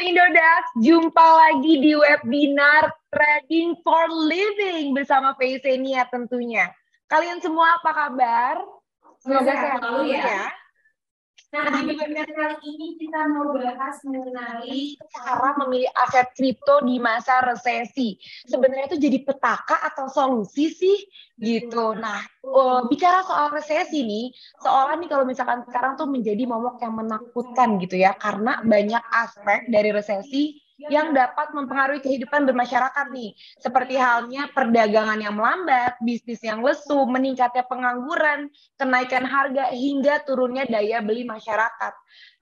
Indodax, jumpa lagi di webinar Trading for Living bersama Faisenia tentunya. Kalian semua apa kabar? Semoga sehat selalu ya. Nah, di webinar kali ini kita mau bahas mengenai cara memilih aset kripto di masa resesi. Sebenarnya itu jadi petaka atau solusi sih? Gitu. Nah, bicara soal resesi nih, seolah nih kalau misalkan sekarang tuh menjadi momok yang menakutkan gitu ya, karena banyak aspek dari resesi yang dapat mempengaruhi kehidupan bermasyarakat nih. Seperti halnya perdagangan yang melambat, bisnis yang lesu, meningkatnya pengangguran, kenaikan harga, hingga turunnya daya beli masyarakat.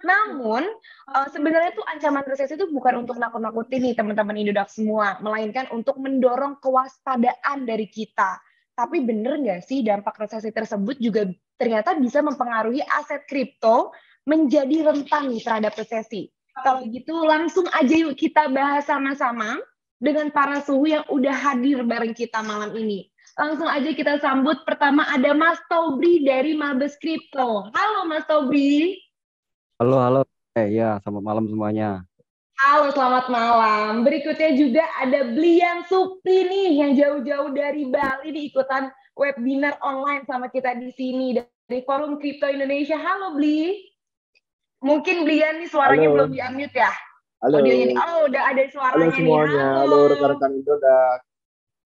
Namun, sebenarnya tuh ancaman resesi itu bukan untuk nakut-nakutin nih teman-teman Indodax semua, melainkan untuk mendorong kewaspadaan dari kita. Tapi bener nggak sih dampak resesi tersebut juga ternyata bisa mempengaruhi aset kripto menjadi rentan nih terhadap resesi? Kalau gitu langsung aja yuk kita bahas sama-sama dengan para suhu yang udah hadir bareng kita malam ini. Langsung aja kita sambut. Pertama ada Mas Tobri dari Mabes Kripto. Halo Mas Tobri. Halo. Ya, selamat malam semuanya. Halo, selamat malam. Berikutnya juga ada Blian Supri nih yang jauh-jauh dari Bali nih ikutan webinar online sama kita di sini dari Forum Kripto Indonesia. Halo Bli. Mungkin Blian nih suaranya Halo. belum di-unmute ya? Halo. Audionya nih. Oh, udah ada suaranya Halo semuanya. nih. Halo rekan-rekan Indodax.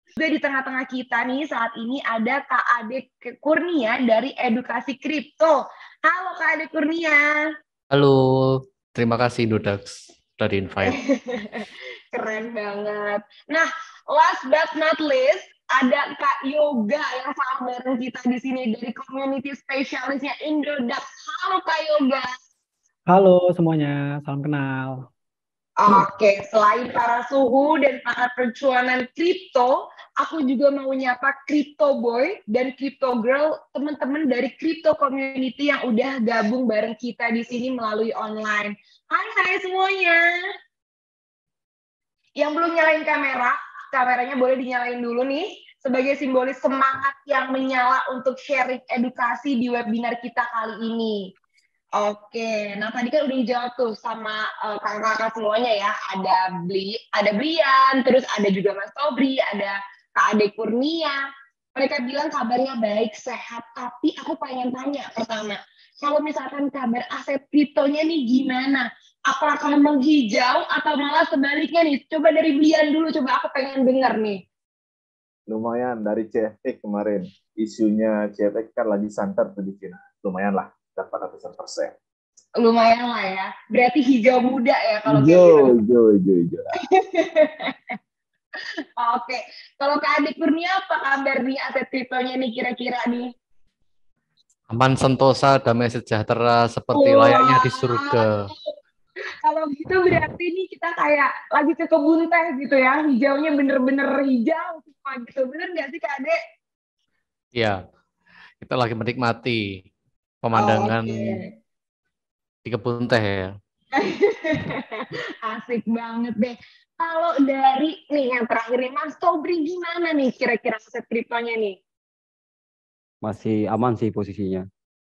Juga di tengah-tengah kita nih saat ini ada Kak Ade Kurnia dari Edukasi Kripto. Halo Kak Ade Kurnia. Halo, terima kasih Indodax sudah di-invite. Keren banget. Nah, last but not least, ada Kak Yoga yang sama bareng kita di sini dari community spesialisnya Indodax. Halo Kak Yoga. Halo semuanya, salam kenal. Oke, selain para suhu dan para percuanan kripto, aku juga mau nyapa Crypto Boy dan Crypto Girl, teman-teman dari Crypto Community yang udah gabung bareng kita di sini melalui online. Hai semuanya. Yang belum nyalain kamera, kameranya boleh dinyalain dulu nih, sebagai simbolis semangat yang menyala untuk sharing edukasi di webinar kita kali ini. Oke, nah tadi kan udah dijawab tuh sama kakak-kakak semuanya ya. Ada Brian, terus ada juga Mas Tobri, ada Kak Ade Kurnia. Mereka bilang kabarnya baik, sehat. Tapi aku pengen tanya pertama, kalau misalkan kabar aset kriptonya nih gimana? Apakah menghijau atau malah sebaliknya nih? Coba dari Brian dulu, coba aku pengen dengar nih. Lumayan dari CFX kemarin. Isunya CFX kan lagi santer tuh di China. Lumayan lah. Dapat ratusan persen. Lumayan lah ya. Berarti hijau muda ya kalau hijau. Oke. Kalau Kak Ade Kurnia apa kabar nih aset kriptonya nih kira-kira nih? Aman sentosa, damai sejahtera seperti layaknya di surga. Kalau gitu berarti nih kita kayak lagi ke kebun teh gitu ya. Hijaunya bener-bener hijau semua gitu. Bener nggak sih Kak Ade? Iya, kita lagi menikmati pemandangan di kebun teh ya. Asik banget deh. Kalau dari nih yang terakhir nih Mas Tobri gimana nih kira-kira aset kriptonya nih? Masih aman sih posisinya.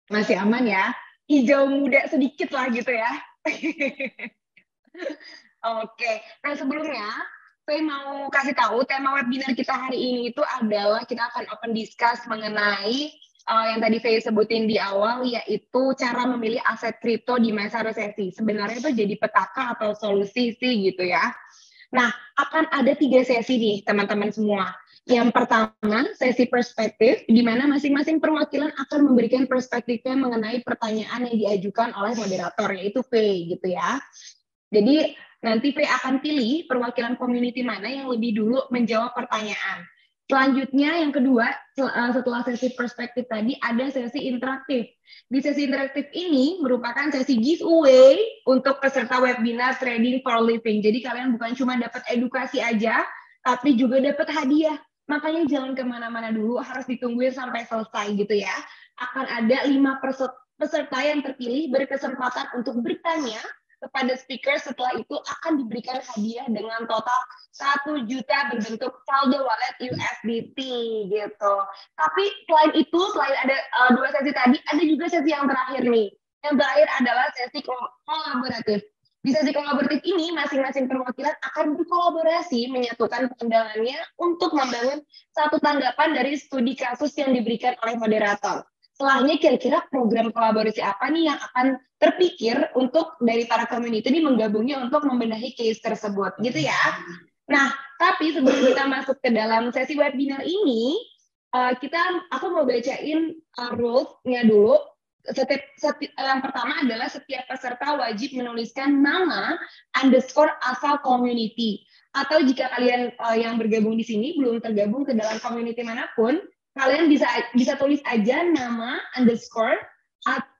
Masih aman ya. Hijau muda sedikit lah gitu ya. Oke. Nah sebelumnya saya mau kasih tahu tema webinar kita hari ini itu adalah kita akan open discuss mengenai yang tadi saya sebutin di awal, yaitu cara memilih aset kripto di masa resesi. Sebenarnya itu jadi petaka atau solusi sih gitu ya. Nah, akan ada 3 sesi nih teman-teman semua. Yang pertama, sesi perspektif, di mana masing-masing perwakilan akan memberikan perspektifnya mengenai pertanyaan yang diajukan oleh moderator, yaitu V gitu ya. Jadi, nanti V akan pilih perwakilan community mana yang lebih dulu menjawab pertanyaan. Selanjutnya, yang kedua, setelah sesi perspektif tadi, ada sesi interaktif. Di sesi interaktif ini merupakan sesi giveaway untuk peserta webinar Trading for Living. Jadi kalian bukan cuma dapat edukasi aja, tapi juga dapat hadiah. Makanya jangan kemana-mana dulu, harus ditungguin sampai selesai gitu ya. Akan ada 5 peserta yang terpilih berkesempatan untuk bertanya kepada speaker, setelah itu akan diberikan hadiah dengan total 1 juta berbentuk saldo wallet USDT gitu. Tapi selain itu, selain ada 2 sesi tadi, ada juga sesi yang terakhir nih. Yang terakhir adalah sesi kolaboratif. Di sesi kolaboratif ini, masing-masing perwakilan akan berkolaborasi menyatukan pandangannya untuk membangun satu tanggapan dari studi kasus yang diberikan oleh moderator. Setelahnya kira-kira program kolaborasi apa nih yang akan terpikir untuk dari para community ini menggabungnya untuk membenahi case tersebut, gitu ya. Nah, tapi sebelum kita masuk ke dalam sesi webinar ini, aku mau bacain rules-nya dulu. Yang pertama adalah setiap peserta wajib menuliskan nama underscore asal community. Atau jika kalian yang bergabung di sini belum tergabung ke dalam community manapun, kalian bisa tulis aja nama underscore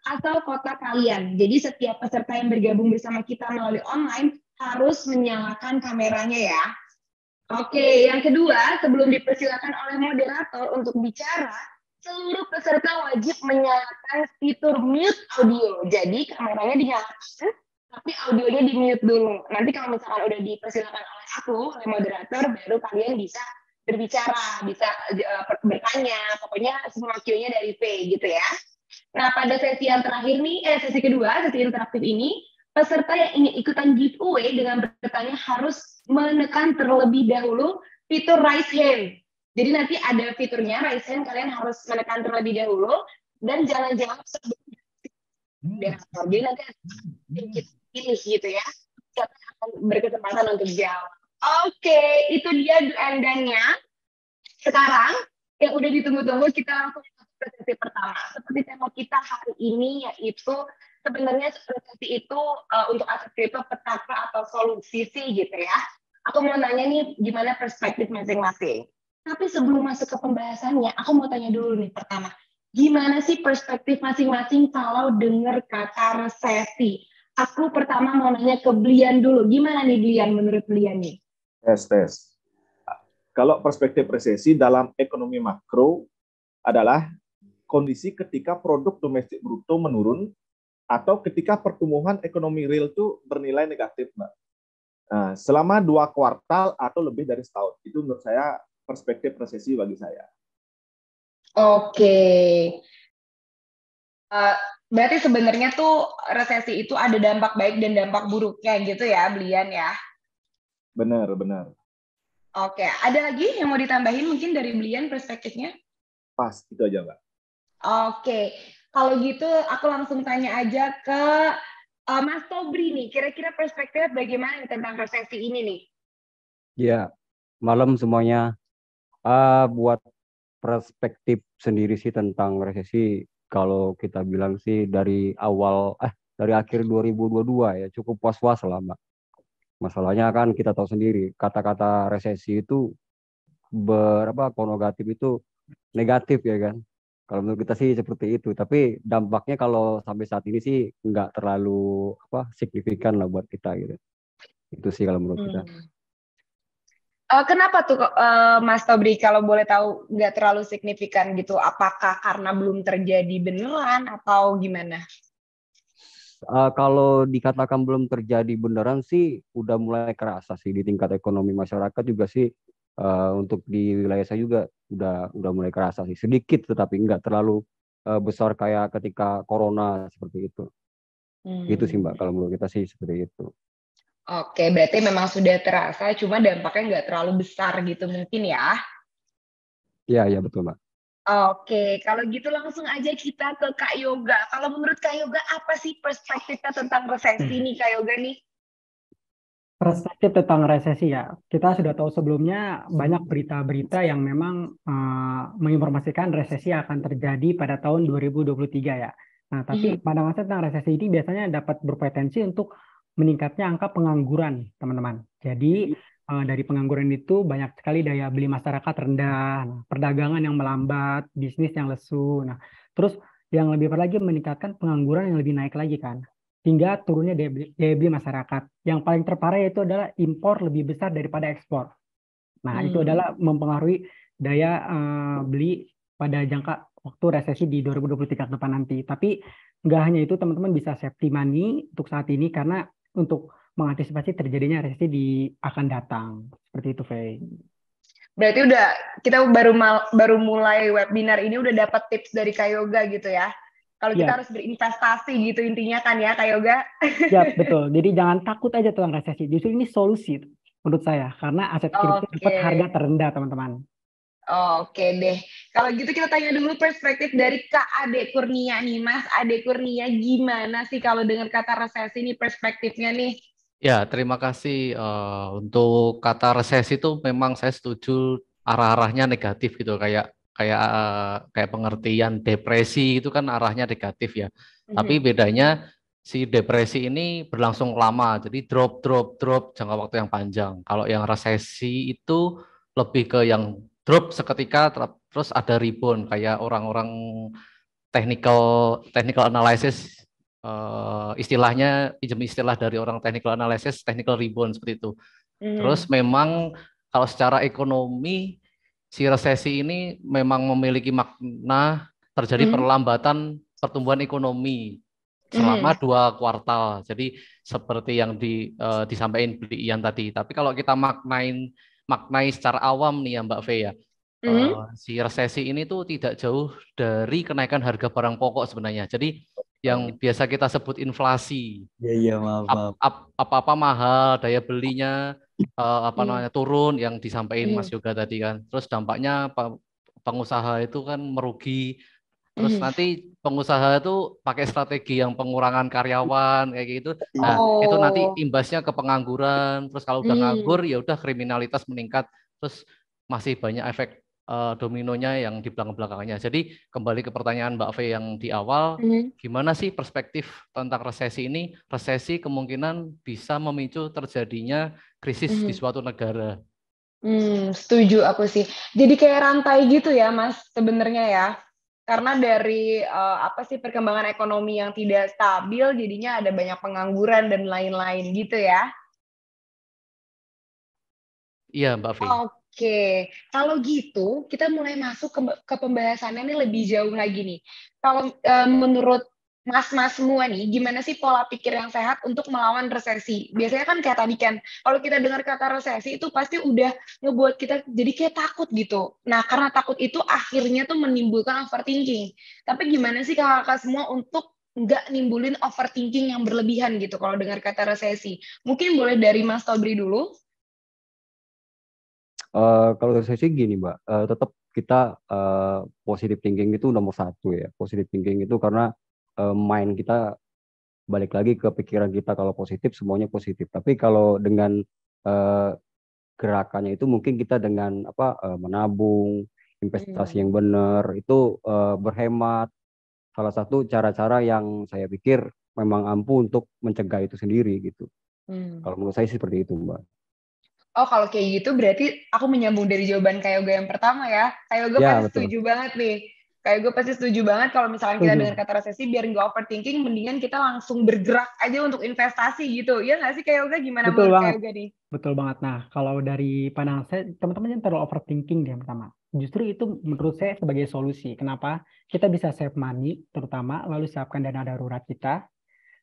asal kota kalian. Jadi setiap peserta yang bergabung bersama kita melalui online harus menyalakan kameranya ya. Oke, yang kedua, sebelum dipersilakan oleh moderator untuk bicara, seluruh peserta wajib menyalakan fitur mute audio. Jadi kameranya dinyalakan, tapi audionya di mute dulu. Nanti kalau misalkan udah dipersilakan oleh aku, oleh moderator, baru kalian bisa berbicara, bisa bertanya, pokoknya semua Q-nya dari V gitu ya. Nah, pada sesi yang terakhir nih, sesi kedua, sesi interaktif ini, peserta yang ingin ikutan giveaway dengan bertanya harus menekan terlebih dahulu fitur raise hand. Jadi nanti ada fiturnya raise hand, kalian harus menekan terlebih dahulu dan jangan jawab sebelum moderator. Jadi nanti kita pilih gitu ya, siapa yang akan berkesempatan untuk jawab. Oke, itu dia do and done-nya. Sekarang yang udah ditunggu-tunggu, kita langsung ke sesi pertama. Seperti tema kita hari ini yaitu sebenarnya resesi itu untuk aset kripto petaka atau solusi sih gitu ya. Aku mau nanya nih gimana perspektif masing-masing. Tapi sebelum masuk ke pembahasannya, aku mau tanya dulu nih pertama. Gimana sih perspektif masing-masing kalau dengar kata resesi? Aku pertama mau nanya ke Blian dulu. Gimana nih Blian menurut Blian nih? Tes. Kalau perspektif resesi dalam ekonomi makro adalah kondisi ketika produk domestik bruto menurun atau ketika pertumbuhan ekonomi real itu bernilai negatif, Mbak. Nah, selama 2 kuartal atau lebih dari setahun. Itu menurut saya perspektif resesi bagi saya. Oke. Berarti sebenarnya tuh resesi itu ada dampak baik dan dampak buruknya gitu ya, Blian ya? Benar. Oke, ada lagi yang mau ditambahin mungkin dari Blian perspektifnya? Pas, itu aja, Mbak. Oke, kalau gitu aku langsung tanya aja ke Mas Tobri nih, kira-kira perspektif bagaimana tentang resesi ini nih? Ya, malam semuanya. Buat perspektif sendiri sih tentang resesi, kalau kita bilang sih dari akhir 2022 ya cukup was-was lah, Mbak. Masalahnya kan kita tahu sendiri, kata-kata resesi itu konotatif itu negatif ya kan. Kalau menurut kita sih seperti itu, tapi dampaknya kalau sampai saat ini sih nggak terlalu signifikan lah buat kita gitu. Itu sih kalau menurut kita. Kenapa tuh Mas Tobri kalau boleh tahu nggak terlalu signifikan gitu? Apakah karena belum terjadi beneran atau gimana? Kalau dikatakan belum terjadi beneran sih udah mulai kerasa sih di tingkat ekonomi masyarakat juga sih, untuk di wilayah saya juga udah mulai kerasa sih sedikit, tetapi nggak terlalu besar kayak ketika corona seperti itu. Gitu sih Mbak, kalau menurut kita sih seperti itu. Oke, berarti memang sudah terasa, cuma dampaknya nggak terlalu besar gitu mungkin ya? Iya betul Mbak. Oke, kalau gitu langsung aja kita ke Kak Yoga. Kalau menurut Kak Yoga, apa sih perspektifnya tentang resesi nih Kak Yoga nih? Perspektif tentang resesi ya, kita sudah tahu sebelumnya banyak berita-berita yang memang menginformasikan resesi akan terjadi pada tahun 2023 ya. Nah, tapi pandangan saya tentang resesi ini biasanya dapat berpotensi untuk meningkatnya angka pengangguran, teman-teman. Jadi dari pengangguran itu banyak sekali daya beli masyarakat rendah, perdagangan yang melambat, bisnis yang lesu. Nah, terus yang lebih parah lagi meningkatkan pengangguran yang lebih naik lagi kan, hingga turunnya daya beli masyarakat. Yang paling terparah itu adalah impor lebih besar daripada ekspor. Nah, itu adalah mempengaruhi daya beli pada jangka waktu resesi di 2023 ke depan nanti. Tapi nggak hanya itu, teman-teman bisa safety money untuk saat ini karena untuk mengantisipasi terjadinya resesi akan datang. Seperti itu, Faye. Berarti kita baru mulai webinar ini udah dapat tips dari Kak Yoga gitu ya. Kalau kita Ya, harus berinvestasi gitu intinya kan ya, Kak Yoga? ya betul. Jadi jangan takut aja tentang resesi. Justru ini solusi menurut saya. Karena aset kripto dapat Oke. harga terendah, teman-teman. Oke deh. Kalau gitu kita tanya dulu perspektif dari Kak Ade Kurnia nih, Mas Ade Kurnia, gimana sih kalau dengar kata resesi nih perspektifnya nih? Ya, terima kasih. Untuk kata resesi itu memang saya setuju arah-arahnya negatif gitu, kayak kayak kayak pengertian depresi itu kan arahnya negatif ya. Tapi Mhm. bedanya si depresi ini berlangsung lama, jadi drop drop drop jangka waktu yang panjang. Kalau yang resesi itu lebih ke yang drop seketika terus ada rebound kayak orang-orang technical technical analysis, istilahnya pinjam istilah dari orang technical analysis, technical rebound seperti itu. Terus Mhm. memang kalau secara ekonomi si resesi ini memang memiliki makna terjadi Mhm. perlambatan pertumbuhan ekonomi selama Mhm. 2 kuartal. Jadi seperti yang disampaikan Beli Ian tadi. Tapi kalau kita maknai secara awam nih ya Mbak Fe ya, Mhm. si resesi ini tuh tidak jauh dari kenaikan harga barang pokok sebenarnya. Jadi yang biasa kita sebut inflasi, Iya, iya, maaf, maaf. apa-apa mahal, daya belinya apa Mhm. namanya turun yang disampaikan Mas Mhm. Yoga tadi kan. Terus dampaknya pengusaha itu kan merugi. Terus Mhm. nanti pengusaha itu pakai strategi yang pengurangan karyawan kayak gitu. Nah, itu nanti Oh. imbasnya ke pengangguran. Terus kalau udah nganggur Mhm. ya udah kriminalitas meningkat. Terus masih banyak efek dominonya yang di belakang-belakangnya. Jadi kembali ke pertanyaan Mbak Fe yang di awal, Mhm. gimana sih perspektif tentang resesi ini? Resesi kemungkinan bisa memicu terjadinya krisis di Mhm. suatu negara. Setuju aku sih. Jadi kayak rantai gitu ya, Mas, sebenarnya ya. Karena dari apa sih perkembangan ekonomi yang tidak stabil, jadinya ada banyak pengangguran dan lain-lain gitu ya. Iya, Mbak Fe. Oke, kalau gitu kita mulai masuk ke pembahasannya nih lebih jauh lagi nih. Kalau menurut mas-mas semua nih, gimana sih pola pikir yang sehat untuk melawan resesi? Biasanya kan kayak tadi kan, kalau kita dengar kata resesi itu pasti udah ngebuat kita jadi kayak takut gitu. Nah, karena takut itu akhirnya tuh menimbulkan overthinking. Tapi gimana sih kakak-kakak semua untuk nggak nimbulin overthinking yang berlebihan gitu kalau dengar kata resesi? Mungkin boleh dari Mas Tobri dulu. Kalau dari saya sih gini, Mbak, tetap kita positive thinking itu nomor satu ya. Positive thinking itu karena mind kita balik lagi ke pikiran kita kalau positif semuanya positif. Tapi kalau dengan eh, gerakannya itu mungkin kita dengan apa menabung, investasi yang benar itu berhemat. Salah satu cara-cara yang saya pikir memang ampuh untuk mencegah itu sendiri gitu. Hmm. Kalau menurut saya sih seperti itu, Mbak. Oh, kalau kayak gitu berarti aku menyambung dari jawaban Kak Yoga yang pertama ya. Kak Yoga Ya, pasti betul. setuju banget nih. Kak Yoga pasti setuju banget kalau misalnya kita dengar Setuju. kata resesi, biar nggak overthinking, mendingan kita langsung bergerak aja untuk investasi gitu. Iya nggak sih Kak Yoga? Gimana Betul menurut Kak banget. Yoga nih? Betul banget. Nah, kalau dari pandangan saya, teman-teman yang terlalu overthinking deh yang pertama. Justru itu menurut saya sebagai solusi. Kenapa? Kita bisa save money, terutama, lalu siapkan dana darurat kita.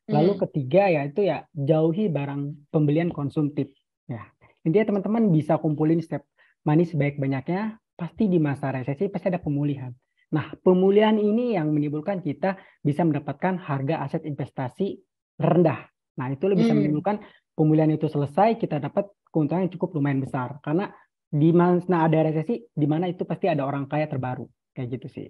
Lalu Hmm. ketiga yaitu ya jauhi barang pembelian konsumtif. Ya, intinya teman-teman bisa kumpulin setiap money sebaik-banyaknya. Pasti di masa resesi pasti ada pemulihan. Nah, pemulihan ini yang menimbulkan kita bisa mendapatkan harga aset investasi rendah. Nah, itu bisa Hmm. menimbulkan pemulihan itu selesai, kita dapat keuntungan yang cukup lumayan besar. Karena di mana ada resesi, di mana itu pasti ada orang kaya terbaru. Kayak gitu sih.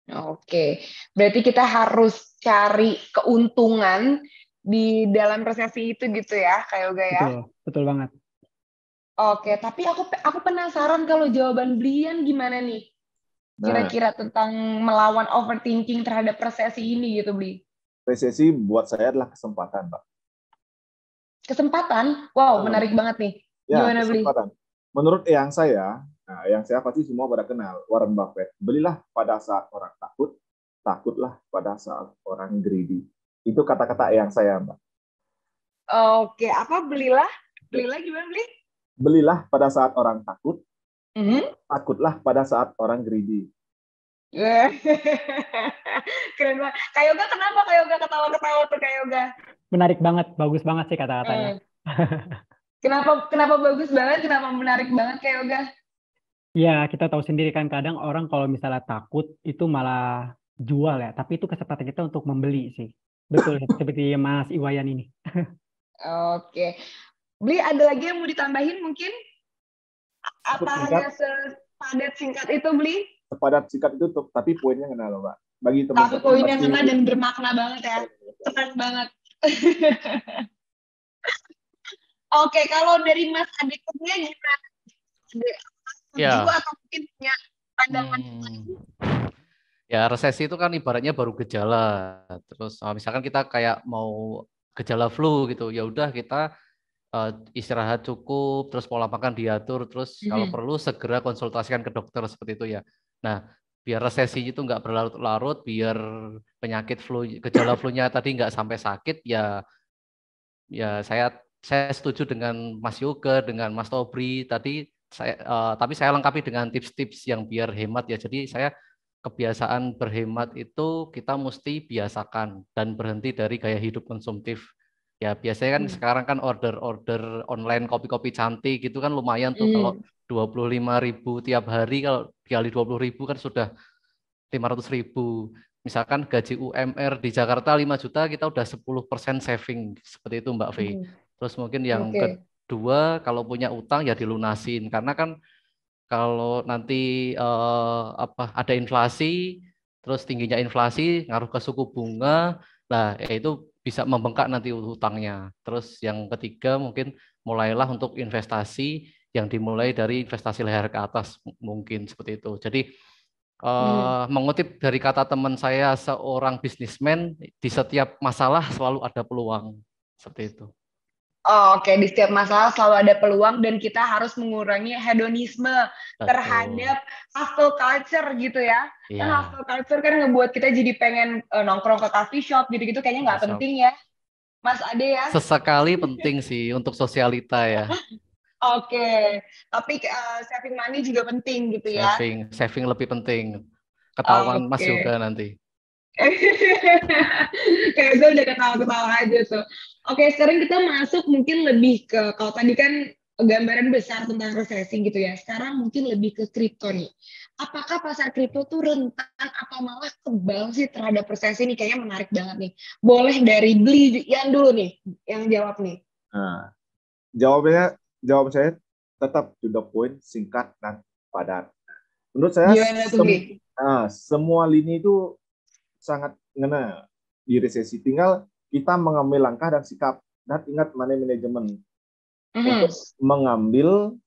Oke, berarti kita harus cari keuntungan di dalam resesi itu gitu ya, Kak Yoga ya? Betul, betul banget. Oke, tapi aku penasaran kalau jawaban Brian gimana nih? Nah, Kira-kira tentang melawan overthinking terhadap resesi ini gitu, Bli. resesi buat saya adalah kesempatan, Pak. Kesempatan? Wow, Nah, menarik banget nih. ya, Gimana, Bli? kesempatan. Menurut yang saya pasti semua pada kenal, Warren Buffett. Belilah pada saat orang takut, takutlah pada saat orang greedy. Itu kata-kata yang saya, Mbak. Oke, apa belilah? Belilah gimana, Bli? Belilah pada saat orang takut, Mhm. takutlah pada saat orang greedy. Keren banget. Kak Yoga kenapa Kak Yoga ketawa-ketawa tuh Kak Yoga? Menarik banget, bagus banget sih kata-katanya. Eh, kenapa bagus banget? Kenapa menarik banget Kak Yoga? Ya, kita tahu sendiri kan kadang orang kalau misalnya takut itu malah jual ya, tapi itu kesempatan kita untuk membeli sih. Betul, seperti Mas Iwayan ini. Oke. Beli ada lagi yang mau ditambahin mungkin? Cukup Apa singkat, hanya sepadat singkat itu beli? sepadat singkat itu, tapi poinnya kena loh, Pak. Bagi Tapi teman-teman poinnya masih kena dan bermakna banget ya. Keren banget. Oke, kalau dari Mas Adiknya gimana? Setuju Ya, atau mungkin punya pandangan lain? ya resesi itu kan ibaratnya baru gejala. Terus misalkan kita kayak mau gejala flu gitu, ya udah kita istirahat cukup, terus pola makan diatur, terus kalau Mhm. perlu segera konsultasikan ke dokter seperti itu ya. Nah, biar resesi itu nggak berlarut-larut, biar penyakit flu, gejala flu-nya tadi nggak sampai sakit, ya ya saya setuju dengan Mas Yoga, dengan Mas Tobri tadi. Tapi saya lengkapi dengan tips-tips yang biar hemat ya. Jadi saya kebiasaan berhemat itu kita mesti biasakan dan berhenti dari gaya hidup konsumtif. Ya biasanya kan sekarang kan order-order online kopi-kopi cantik gitu kan lumayan tuh kalau 25.000 tiap hari, kalau dikali 20.000 kan sudah 500.000. Misalkan gaji UMR di Jakarta 5 juta, kita udah 10% saving. Seperti itu Mbak V. Terus mungkin yang Oke. kedua, kalau punya utang ya dilunasin. Karena kan kalau nanti ada inflasi, terus tingginya inflasi ngaruh ke suku bunga, nah ya itu bisa membengkak nanti utangnya. Terus yang ketiga mungkin mulailah untuk investasi yang dimulai dari investasi leher ke atas mungkin seperti itu. Jadi mengutip dari kata teman saya, seorang bisnismen di setiap masalah selalu ada peluang seperti itu. Oh, oke, di setiap masalah selalu ada peluang dan kita harus mengurangi hedonisme Betul. terhadap hustle culture gitu ya. Kan Iya. hustle culture kan ngebuat kita jadi pengen nongkrong ke coffee shop gitu-gitu, kayaknya nggak Masya Allah. penting ya, Mas Ade ya. Sesekali penting sih untuk sosialita ya. Oke, tapi saving money juga penting gitu ya. Saving lebih penting. Ketahuan Mas Oke. Yoga nanti. Kayak gue udah ketawa-ketawa aja tuh. Oke, sekarang kita masuk mungkin lebih ke, kalau tadi kan gambaran besar tentang resesi gitu ya. Sekarang mungkin lebih ke kripto nih. Apakah pasar kripto tuh rentan atau malah kebal sih terhadap resesi nih? Kayaknya menarik banget nih. Boleh dari beli yang dulu nih, yang jawab nih. Nah, jawaban saya tetap to the point, singkat dan padat. Menurut saya Gimana tuh, Bli? semua lini itu sangat ngena di resesi. Tinggal kita mengambil langkah dan sikap. Dan ingat money management untuk mengambil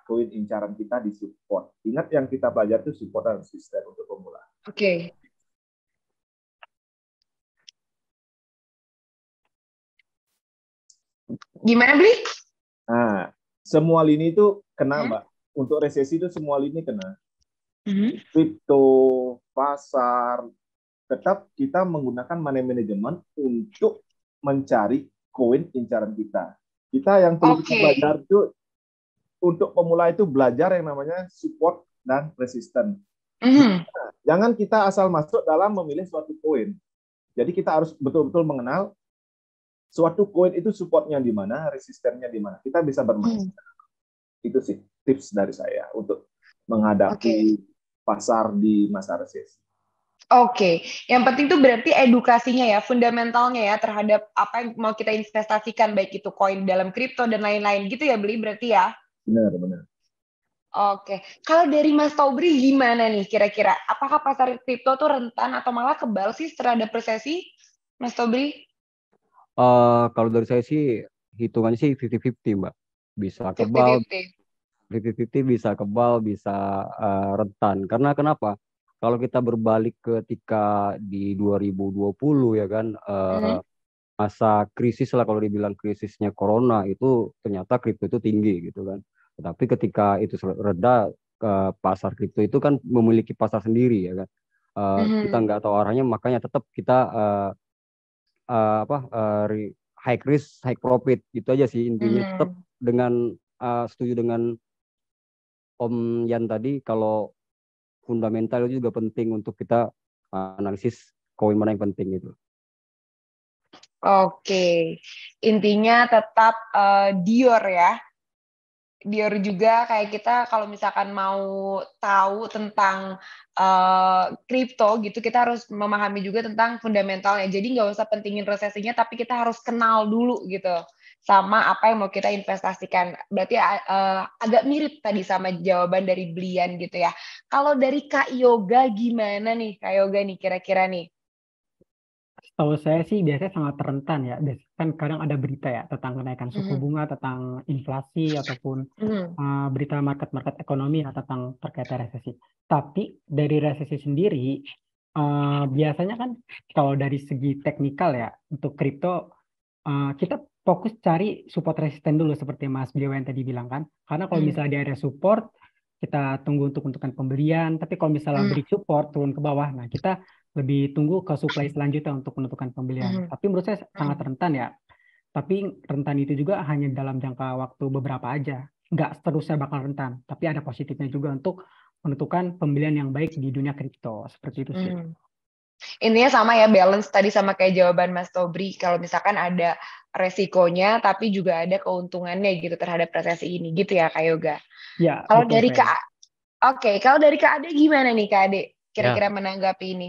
koin incaran kita di support. Ingat yang kita pelajari itu support dan resisten untuk pemula. Oke. Gimana, Bli? Nah, semua lini itu kena, Mbak. Untuk resesi itu semua lini kena. Kripto, pasar, tetap kita menggunakan money management untuk mencari koin incaran kita. Kita yang perlu kita belajar itu, untuk pemula itu belajar yang namanya support dan resisten. Jangan kita asal masuk dalam memilih suatu koin. Jadi kita harus betul-betul mengenal suatu koin itu supportnya di mana, resistennya di mana. Kita bisa bermain. Itu sih tips dari saya untuk menghadapi pasar di masa resesi. Oke, yang penting tuh berarti edukasinya ya, fundamentalnya ya terhadap apa yang mau kita investasikan, baik itu koin dalam kripto dan lain-lain gitu ya, Beli berarti ya? Benar. Oke, kalau dari Mas Tobri gimana nih kira-kira? Apakah pasar kripto tuh rentan atau malah kebal sih terhadap resesi, Mas Tobri? Kalau dari saya sih hitungannya sih 50-50 Mbak. Bisa kebal, 50-50. 50-50 bisa kebal, bisa rentan. Karena kenapa? Kalau kita berbalik ketika di 2020 ya kan, masa krisis lah kalau dibilang krisisnya corona itu ternyata kripto itu tinggi gitu kan. Tetapi ketika itu reda, pasar kripto itu kan memiliki pasar sendiri ya kan. Kita nggak tahu arahnya, makanya tetap kita high risk high profit itu aja sih intinya. Tetap dengan setuju dengan Om Yan tadi, kalau fundamental itu juga penting untuk kita analisis koin mana yang penting itu. Oke, intinya tetap Dior ya. Dior juga kayak kita kalau misalkan mau tahu tentang kripto gitu, kita harus memahami juga tentang fundamentalnya. Jadi nggak usah pentingin resesinya, tapi kita harus kenal dulu gitu sama apa yang mau kita investasikan. Berarti agak mirip tadi sama jawaban dari Blian gitu ya. Kalau dari Kak Yoga gimana nih, Kak Yoga nih kira-kira nih? Tahu saya sih biasanya sangat rentan ya. Biasanya kan kadang ada berita ya tentang kenaikan suku Mhm, bunga, tentang inflasi ataupun mhm, berita market-market ekonomi ya tentang terkait resesi. Tapi dari resesi sendiri biasanya kan kalau dari segi teknikal ya untuk kripto kita fokus cari support resisten dulu seperti Mas Bio yang tadi bilang kan. Karena kalau mhm, misalnya di area support kita tunggu untuk menentukan pembelian, tapi kalau misalnya mhm, break support turun ke bawah, nah kita lebih tunggu ke supply selanjutnya untuk menentukan pembelian. mhm, Tapi menurut saya sangat mhm, rentan ya. Tapi rentan itu juga hanya dalam jangka waktu beberapa aja. Nggak seterusnya bakal rentan. Tapi ada positifnya juga untuk menentukan pembelian yang baik di dunia kripto. Seperti itu sih. mhm. Intinya sama ya, balance tadi sama kayak jawaban Mas Tobri. Kalau misalkan ada resikonya, tapi juga ada keuntungannya gitu terhadap resesi ini, gitu ya Kak Yoga. Ya, Kalau betul dari saya. Oke, kalau dari Kak Ade gimana nih Kak Ade? Ya, Kira-kira menanggapi ini?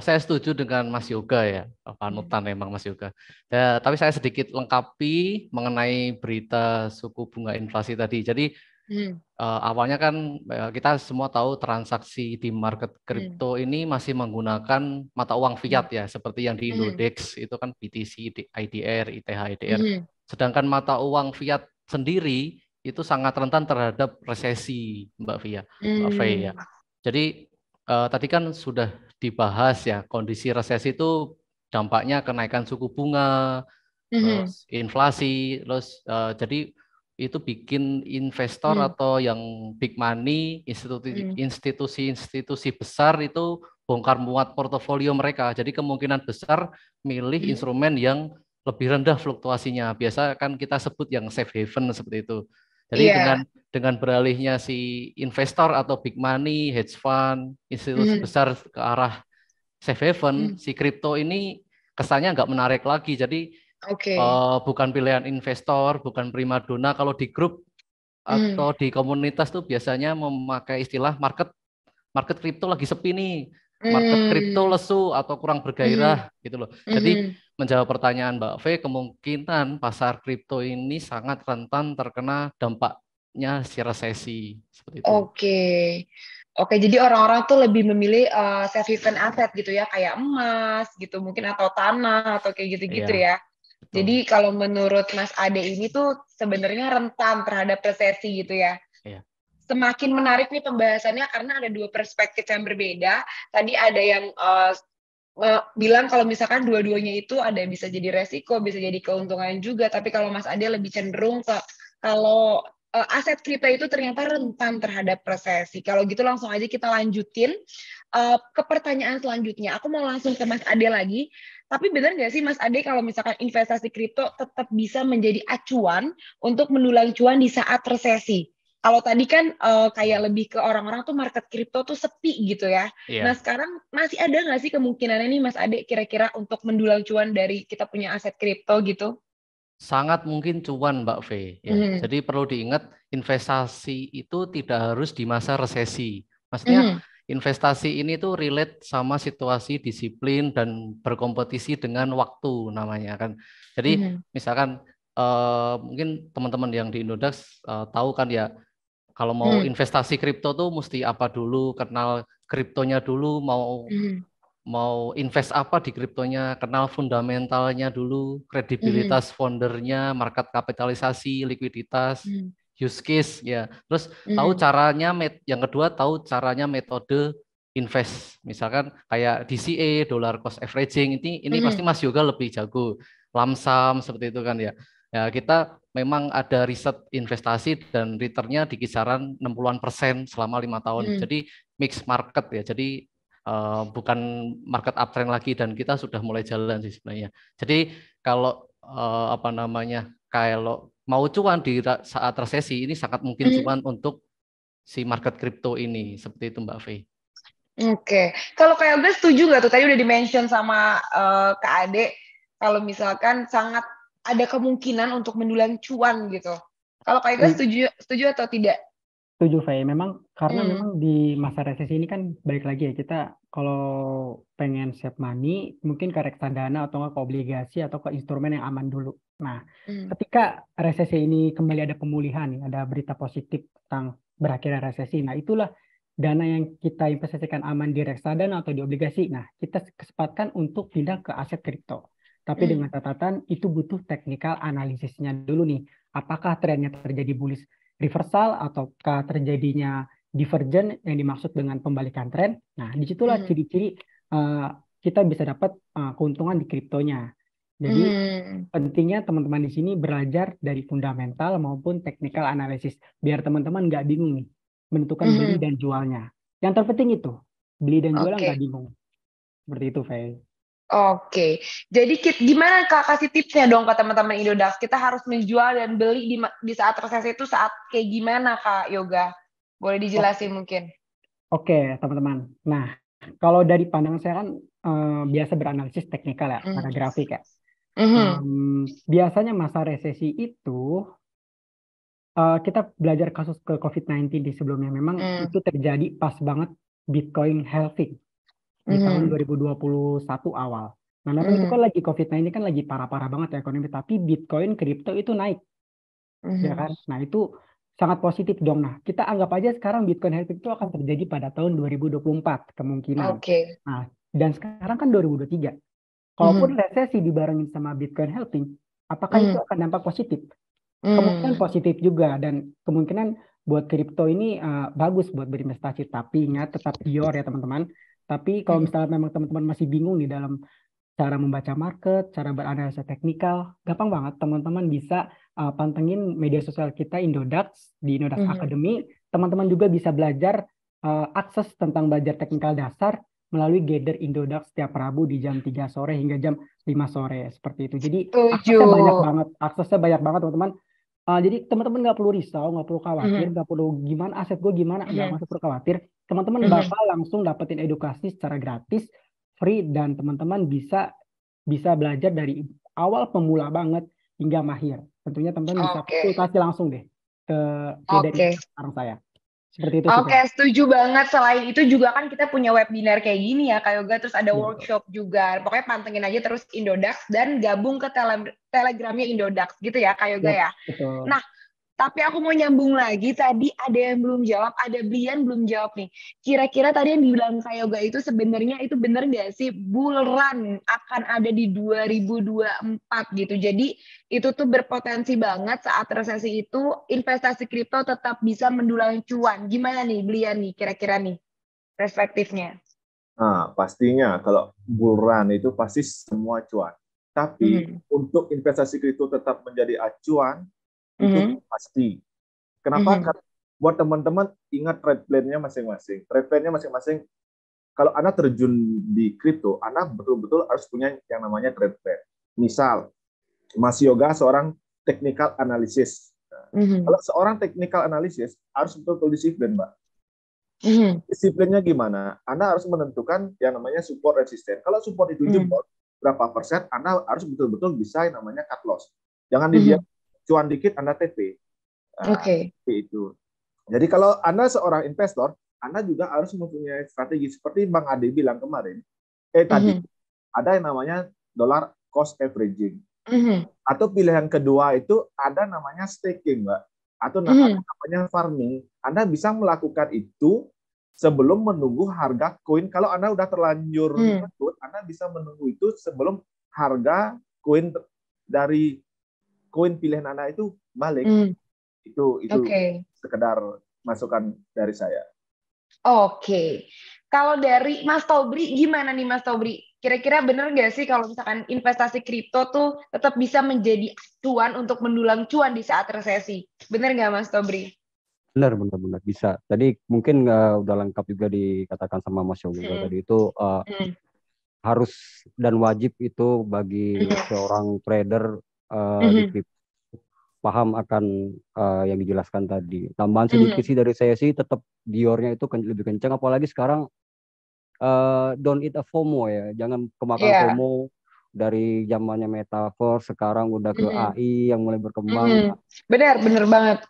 saya setuju dengan Mas Yoga ya, Hmm. panutan memang Mas Yoga. Ya, tapi saya sedikit lengkapi mengenai berita suku bunga inflasi tadi. Jadi Hmm. awalnya kan kita semua tahu transaksi di market Hmm. kripto ini masih menggunakan mata uang Hmm. fiat ya, seperti yang di Hmm. Indodex itu kan BTC, IDR, ITH, IDR. Hmm. Sedangkan mata uang fiat sendiri itu sangat rentan terhadap resesi, Mbak Via, Mbak Faye ya. Hmm. Jadi tadi kan sudah dibahas ya kondisi resesi itu dampaknya kenaikan suku bunga, Hmm. terus inflasi, terus jadi itu bikin investor Hmm. atau yang big money, Hmm. institusi-institusi besar itu bongkar muat portofolio mereka. Jadi kemungkinan besar milih Hmm. instrumen yang lebih rendah fluktuasinya. Biasa kan kita sebut yang safe haven seperti itu. Jadi Iya. dengan beralihnya si investor atau big money, hedge fund, institusi Hmm. besar ke arah safe haven, Hmm. si kripto ini kesannya nggak menarik lagi. Jadi Oke. bukan pilihan investor, bukan primadona. Kalau di grup Hmm. atau di komunitas tuh biasanya memakai istilah market kripto lagi sepi nih, market kripto Hmm. lesu atau kurang Hmm. bergairah gitu loh. Jadi Hmm. menjawab pertanyaan Mbak V, kemungkinan pasar kripto ini sangat rentan terkena dampaknya si resesi seperti itu. Oke. Oke, jadi orang-orang tuh lebih memilih safe haven aset gitu ya, kayak emas gitu mungkin atau tanah atau kayak gitu-gitu Iya, ya. betul. Jadi kalau menurut Mas Ade ini tuh sebenarnya rentan terhadap resesi gitu ya. Iya. Semakin menarik nih pembahasannya karena ada dua perspektif yang berbeda. Tadi ada yang bilang kalau misalkan dua-duanya itu ada bisa jadi resiko, bisa jadi keuntungan juga. Tapi kalau Mas Ade lebih cenderung ke kalau aset kripto itu ternyata rentan terhadap resesi. Kalau gitu langsung aja kita lanjutin ke pertanyaan selanjutnya. Aku mau langsung ke Mas Ade lagi. Tapi benar nggak sih Mas Ade kalau misalkan investasi kripto tetap bisa menjadi acuan untuk mendulang cuan di saat resesi? Kalau tadi kan kayak lebih ke orang-orang tuh market kripto tuh sepi gitu ya. Nah Iya. sekarang masih ada nggak sih kemungkinannya nih Mas Ade kira-kira untuk mendulang cuan dari kita punya aset kripto gitu? Sangat mungkin cuan Mbak V ya. Mhm. Jadi perlu diingat investasi itu tidak harus di masa resesi. Maksudnya Mhm. investasi ini tuh relate sama situasi disiplin dan berkompetisi dengan waktu namanya kan. Jadi Mhm. misalkan mungkin teman-teman yang di Indodax tahu kan ya kalau mau Mhm. investasi kripto tuh mesti apa dulu, kenal kriptonya dulu, mau Mhm. mau invest apa di kriptonya, kenal fundamentalnya dulu, Mhm. kredibilitas foundernya, market kapitalisasi, likuiditas, Mhm. use case ya. Terus tahu Mhm. caranya, yang kedua tahu caranya metode invest. Misalkan kayak DCA, dollar cost averaging, ini pasti Mhm. Mas Yoga lebih jago. Lamsam seperti itu kan ya. Ya, kita memang ada riset investasi dan returnnya di kisaran 60% selama 5 tahun. Mhm. Jadi mix market ya. Jadi bukan market uptrend lagi dan kita sudah mulai jalan sih sebenarnya. Jadi kalau apa namanya, kalau mau cuan di saat resesi ini sangat mungkin Mhm. cuan untuk si market kripto ini seperti itu Mbak Faye. Oke, kalau Kak Yoga setuju nggak tuh tadi udah di-mention sama Kak Ade kalau misalkan sangat ada kemungkinan untuk mendulang cuan gitu. Kalau Kak Yoga setuju atau tidak? Setuju, Faye. Memang karena Hmm. memang di masa resesi ini kan balik lagi ya, kita kalau pengen save money mungkin ke reksadana atau nggak ke obligasi atau ke instrumen yang aman dulu. Nah, ketika resesi ini kembali ada pemulihan nih, ada berita positif tentang berakhirnya resesi. Nah, itulah dana yang kita investasikan aman di reksadana atau di obligasi. Nah, kita kesempatkan untuk pindah ke aset kripto. Tapi dengan catatan itu butuh technical analisisnya dulu nih. Apakah trennya terjadi bullish reversal ataukah terjadinya divergen yang dimaksud dengan pembalikan tren. Nah, disitulah ciri-ciri kita bisa dapat keuntungan di kriptonya. Jadi pentingnya teman-teman di sini belajar dari fundamental maupun technical analysis biar teman-teman nggak bingung nih menentukan beli dan jualnya. Yang terpenting itu beli dan jualnya nggak bingung. Seperti itu, Faye. Oke, jadi gimana Kak kasih tipsnya dong ke teman-teman Indodax? Kita harus menjual dan beli di saat resesi itu saat kayak gimana Kak Yoga? Boleh dijelasin mungkin? Oke, teman-teman. Nah, kalau dari pandangan saya kan biasa beranalisis teknikal ya, pada grafik ya. Biasanya masa resesi itu kita belajar kasus ke COVID-19 di sebelumnya. Memang itu terjadi pas banget Bitcoin halving di tahun 2021 awal. Nah, memang itu kan lagi COVID-19 kan lagi parah-parah banget ya ekonomi, tapi Bitcoin, kripto itu naik. Ya kan? Nah, itu sangat positif dong. Nah, kita anggap aja sekarang Bitcoin halving itu akan terjadi pada tahun 2024 kemungkinan. Nah, dan sekarang kan 2023. Kalaupun resesi dibarengin sama Bitcoin halving, apakah itu akan dampak positif? Kemungkinan positif juga, dan kemungkinan buat kripto ini bagus buat berinvestasi. Tapi ingat tetap pure ya teman-teman. Tapi kalau misalnya memang teman-teman masih bingung di dalam cara membaca market, cara beranalisa teknikal, gampang banget teman-teman bisa pantengin media sosial kita Indodax di Indodax Academy. Teman-teman juga bisa belajar akses tentang belajar teknikal dasar melalui Gather Indodax setiap Rabu di jam 3 sore hingga jam 5 sore seperti itu. Jadi aksesnya banyak banget teman-teman. Jadi teman-teman nggak perlu risau, nggak perlu khawatir, nggak perlu gimana aset gue gimana, nggak perlu khawatir. Teman-teman bakal langsung dapetin edukasi secara gratis, free, dan teman-teman bisa belajar dari awal pemula banget hingga mahir. Tentunya teman-teman bisa konsultasi langsung deh ke dari sekarang saya. Seperti itu sih. Oke, setuju banget. Selain itu juga kan kita punya webinar kayak gini ya Kak Yoga, terus ada workshop juga. Pokoknya pantengin aja terus Indodax dan gabung ke telegramnya Indodax gitu ya Kak Yoga ya. Betul. Nah, tapi aku mau nyambung lagi, tadi ada yang belum jawab, ada Brian belum jawab nih. Kira-kira tadi yang dibilang Kak Yoga itu sebenarnya itu benar nggak sih bull run akan ada di 2024 gitu. Jadi itu tuh berpotensi banget saat resesi itu investasi kripto tetap bisa mendulang cuan. Gimana nih Brian nih kira-kira nih perspektifnya? Nah, pastinya kalau bull run itu pasti semua cuan. Tapi untuk investasi kripto tetap menjadi acuan, itu pasti. Kenapa? Karena buat teman-teman ingat trade plan-nya masing-masing. Trade plan-nya masing-masing. Kalau Anda terjun di kripto, Anda betul-betul harus punya yang namanya trade plan. Misal, Mas Yoga seorang technical analysis. Kalau seorang technical analysis harus betul-betul disiplin, Mbak. Disiplinnya gimana? Anda harus menentukan yang namanya support resisten. Kalau support itu jebol, berapa persen, Anda harus betul-betul bisa yang namanya cut loss. Jangan dibiarkan cuan dikit Anda TP. Itu. Jadi kalau Anda seorang investor, Anda juga harus mempunyai strategi seperti Bang Ade bilang kemarin. Tadi ada yang namanya dollar cost averaging. Atau pilihan kedua itu ada namanya staking, Mbak. Atau namanya farming. Anda bisa melakukan itu sebelum menunggu harga koin. Kalau Anda udah terlanjur Anda bisa menunggu itu sebelum harga koin dari koin pilihan Anda itu balik. Itu sekedar masukan dari saya. Oke. Kalau dari Mas Tobri, gimana nih Mas Tobri? Kira-kira benar nggak sih kalau misalkan investasi kripto tuh tetap bisa menjadi acuan untuk mendulang cuan di saat resesi? Benar nggak Mas Tobri? Benar bisa. Tadi mungkin udah lengkap juga dikatakan sama Mas Yoga tadi itu harus dan wajib itu bagi seorang trader di kripto paham akan yang dijelaskan tadi. Tambahan sedikit sih dari saya sih tetap diornya itu lebih kencang, apalagi sekarang don't eat a FOMO ya, jangan kemakan FOMO. dari zamannya metaverse sekarang udah ke AI yang mulai berkembang. Bener banget.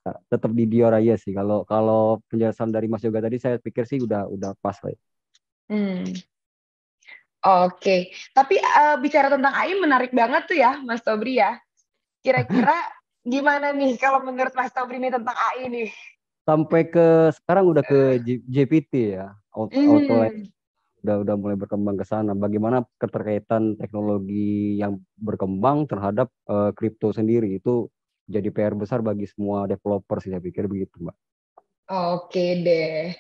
Tetap di Dior aja sih. Kalau penjelasan dari Mas Yoga tadi saya pikir sih udah pas lah. Hmm. Oke, tapi bicara tentang AI menarik banget tuh ya, Mas Tobri ya. Kira-kira gimana nih kalau menurut Mas Tobri nih tentang AI nih? Sampai ke sekarang udah ke GPT ya, auto Hmm. udah mulai berkembang ke sana. Bagaimana keterkaitan teknologi yang berkembang terhadap kripto sendiri itu jadi PR besar bagi semua developer sih saya pikir begitu, Mbak. Oke deh.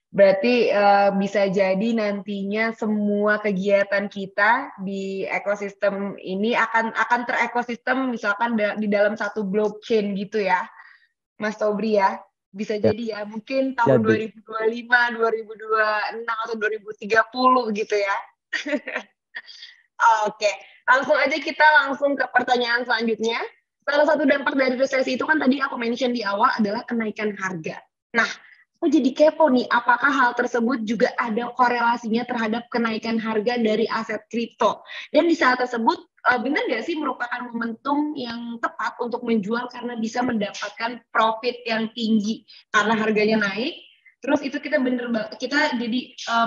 Berarti bisa jadi nantinya semua kegiatan kita di ekosistem ini akan terekosistem misalkan di dalam satu blockchain gitu ya, Mas Tobri ya. Bisa Ya, jadi ya, mungkin tahun jadi 2025, 2026 atau 2030 gitu ya. Oke, langsung ke pertanyaan selanjutnya. Salah satu dampak dari resesi itu kan tadi aku mention di awal adalah kenaikan harga. Nah, aku jadi kepo nih, apakah hal tersebut juga ada korelasinya terhadap kenaikan harga dari aset kripto? Dan di saat tersebut, benar nggak sih merupakan momentum yang tepat untuk menjual karena bisa mendapatkan profit yang tinggi karena harganya naik? Terus itu kita jadi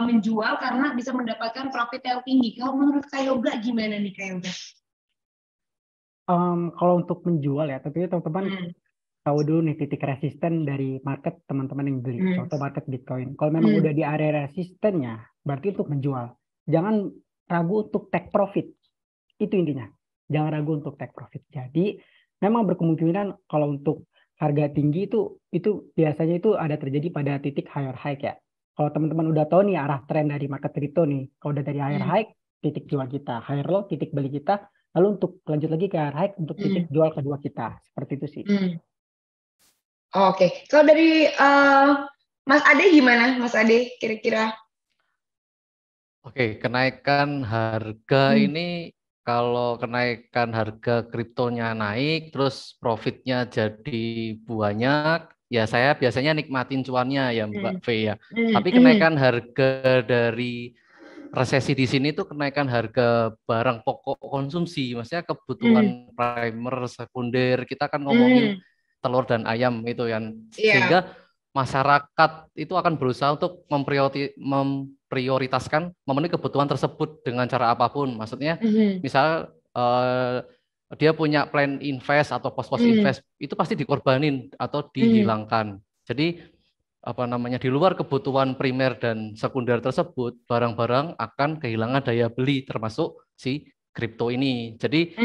menjual karena bisa mendapatkan profit yang tinggi. Kalau menurut Kak Yoga gimana nih Kak Yoga? Kalau untuk menjual ya, tentunya teman-teman tahu dulu nih titik resisten dari market teman-teman yang beli. Contoh market Bitcoin. Kalau memang udah di area resistennya, berarti untuk menjual. Jangan ragu untuk take profit. Itu intinya. Jangan ragu untuk take profit. Jadi memang berkemungkinan kalau untuk harga tinggi itu biasanya itu ada terjadi pada titik higher high ya. Kalau teman-teman udah tahu nih arah tren dari market crypto nih, kalau udah dari higher high titik jual kita, higher low titik beli kita, lalu untuk lanjut lagi ke higher high untuk titik jual kedua kita. Seperti itu sih. Oke, kalau dari Mas Ade gimana, Mas Ade kira-kira? Oke, kenaikan harga ini kalau kenaikan harga kriptonya naik, terus profitnya jadi banyak, ya saya biasanya nikmatin cuannya ya Mbak V ya. Tapi kenaikan harga dari resesi di sini tuh kenaikan harga barang pokok konsumsi, maksudnya kebutuhan primer, sekunder, kita kan ngomongin telur dan ayam itu kan, sehingga masyarakat itu akan berusaha untuk memprioritaskan memenuhi kebutuhan tersebut dengan cara apapun. Maksudnya, misal dia punya plan invest atau pos-pos invest itu pasti dikorbanin atau dihilangkan. Jadi apa namanya di luar kebutuhan primer dan sekunder tersebut, barang-barang akan kehilangan daya beli termasuk si kripto ini. Jadi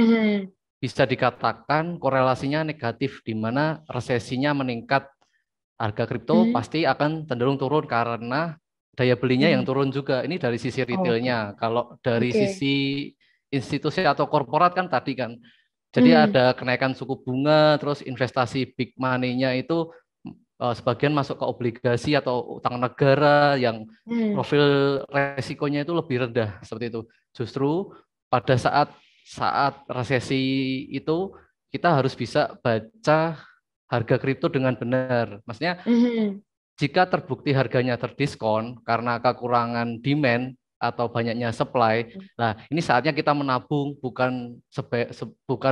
bisa dikatakan korelasinya negatif di mana resesinya meningkat, harga kripto pasti akan cenderung turun karena daya belinya yang turun juga. Ini dari sisi retailnya. Kalau dari sisi institusi atau korporat kan tadi kan. Jadi ada kenaikan suku bunga, terus investasi big money-nya itu sebagian masuk ke obligasi atau utang negara yang profil resikonya itu lebih rendah seperti itu. Justru pada saat resesi itu kita harus bisa baca harga kripto dengan benar. Maksudnya jika terbukti harganya terdiskon karena kekurangan demand atau banyaknya supply, nah ini saatnya kita menabung, bukan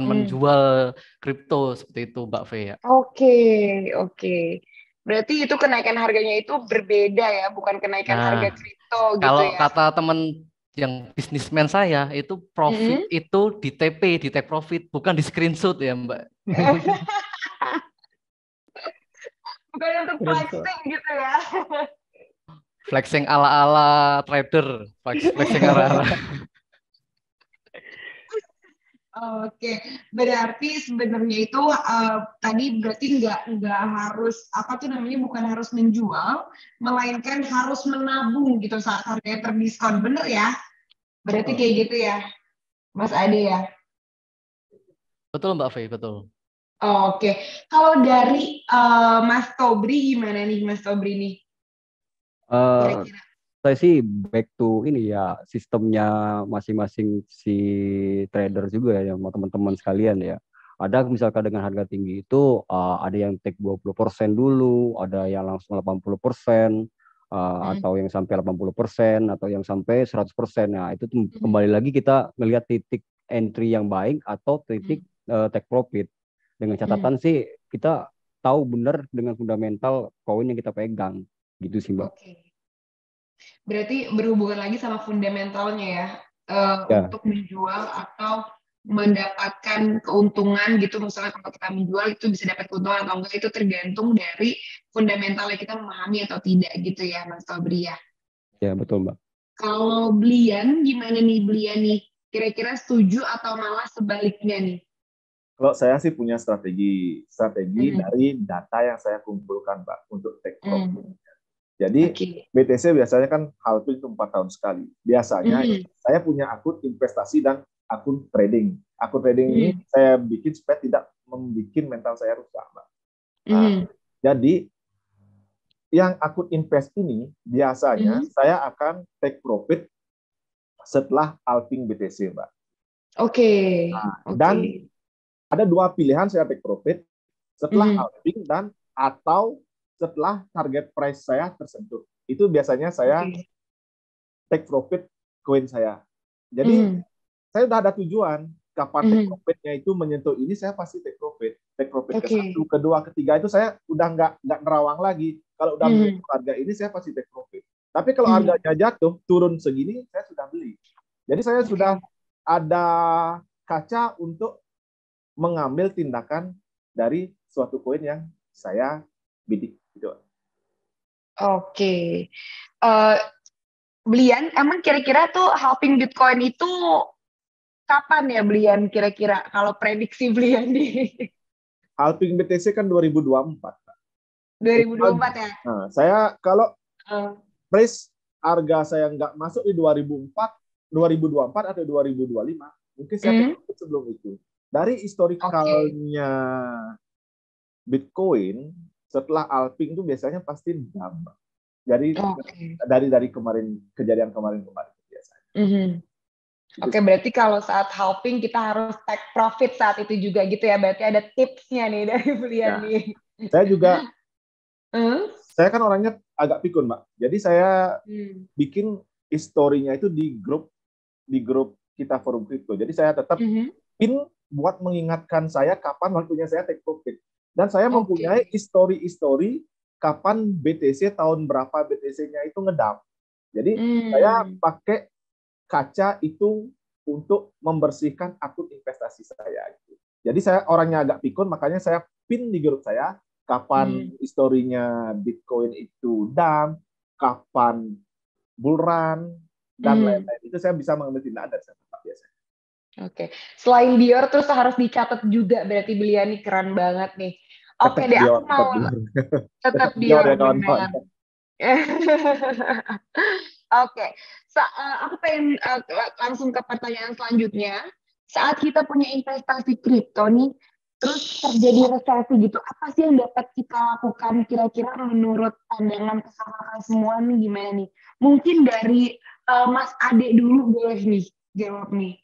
menjual kripto seperti itu, Mbak V ya. Oke. Berarti itu kenaikan harganya itu berbeda ya, bukan kenaikan harga kripto gitu Kalau ya. kata teman yang bisnismen saya, itu profit itu di TP, di take profit, bukan di screenshot ya Mbak. Bukan untuk flexing gitu ya. Flexing ala-ala trader, flexing ala-ala. Oke, berarti sebenarnya itu tadi berarti nggak harus bukan harus menjual, melainkan harus menabung gitu saat harganya terdiskon, bener ya? Berarti kayak gitu ya, Mas Ade ya? Betul Mbak Faye, betul. Oke, kalau dari Mas Tobri gimana nih Mas Tobri nih? Kira-kira? Saya sih back to ini ya sistemnya masing-masing si trader juga ya sama teman-teman sekalian ya. Ada misalkan dengan harga tinggi itu ada yang take 20% dulu, ada yang langsung 80%, atau yang sampai 80% atau yang sampai 100%. Nah, itu kembali lagi kita melihat titik entry yang baik atau titik take profit. Dengan catatan sih kita tahu benar dengan fundamental koin yang kita pegang. Gitu sih, Mbak. Oke. Berarti berhubungan lagi sama fundamentalnya ya, Ya. untuk menjual atau mendapatkan keuntungan gitu. Misalnya kalau kita menjual itu bisa dapat keuntungan atau enggak, itu tergantung dari fundamentalnya kita memahami atau tidak gitu ya, Mas Tobri ya. Ya, betul, Mbak. Kalau belian, gimana nih belian nih? Kira-kira setuju atau malah sebaliknya nih? Kalau saya sih punya strategi dari data yang saya kumpulkan, Mbak, untuk take profit. Jadi BTC biasanya kan halving itu 4 tahun sekali. Biasanya saya punya akun investasi dan akun trading. Akun trading ini saya bikin supaya tidak membuat mental saya rusak, Mbak. Nah, jadi yang akun invest ini biasanya saya akan take profit setelah halving BTC, Mbak. Dan ada 2 pilihan saya take profit setelah halving dan atau setelah target price saya tersentuh. Itu biasanya saya take profit koin saya. Jadi saya udah ada tujuan kapan take profitnya itu menyentuh ini, saya pasti take profit. Take profit ke satu, kedua, ketiga itu saya udah nggak nerawang lagi. Kalau udah menyentuh harga ini saya pasti take profit. Tapi kalau harganya jatuh turun segini, saya sudah beli. Jadi saya sudah ada kaca untuk mengambil tindakan dari suatu koin yang saya bidik. Gitu. Belian, emang kira-kira tuh halving Bitcoin itu kapan ya belian kira-kira kalau prediksi belian di halving BTC kan 2024. 2024 ya. Nah, saya kalau price harga saya nggak masuk di 2024 atau 2025, mungkin saya ikut sebelum itu. Dari historikalnya Bitcoin setelah halving itu biasanya pasti dampak. Jadi dari kejadian kemarin biasanya. Berarti kalau saat halving kita harus take profit saat itu juga gitu ya. Berarti ada tipsnya nih dari belian nih. Saya juga saya kan orangnya agak pikun, Mbak. Jadi saya bikin historinya itu di grup kita forum kripto. Jadi saya tetap pin buat mengingatkan saya kapan waktunya saya take profit. Dan saya mempunyai histori kapan BTC, tahun berapa BTC-nya itu ngedump. Jadi saya pakai kaca itu untuk membersihkan akun investasi saya. Jadi saya orangnya agak pikun, makanya saya pin di grup saya kapan historinya Bitcoin itu dump, kapan bull run, dan lain-lain. Itu saya bisa mengambil tindakan dari saya biasanya. Selain Dior terus harus dicatat juga, berarti belian nih keren banget nih. Oke deh, aku mau tetap Dior ya kawan-kawan. Aku pengen langsung ke pertanyaan selanjutnya. Saat kita punya investasi kripto nih, terus terjadi resesi gitu, apa sih yang dapat kita lakukan kira-kira menurut pandangan kesalahan semua nih gimana nih? Mungkin dari Mas Ade dulu boleh nih jawab nih.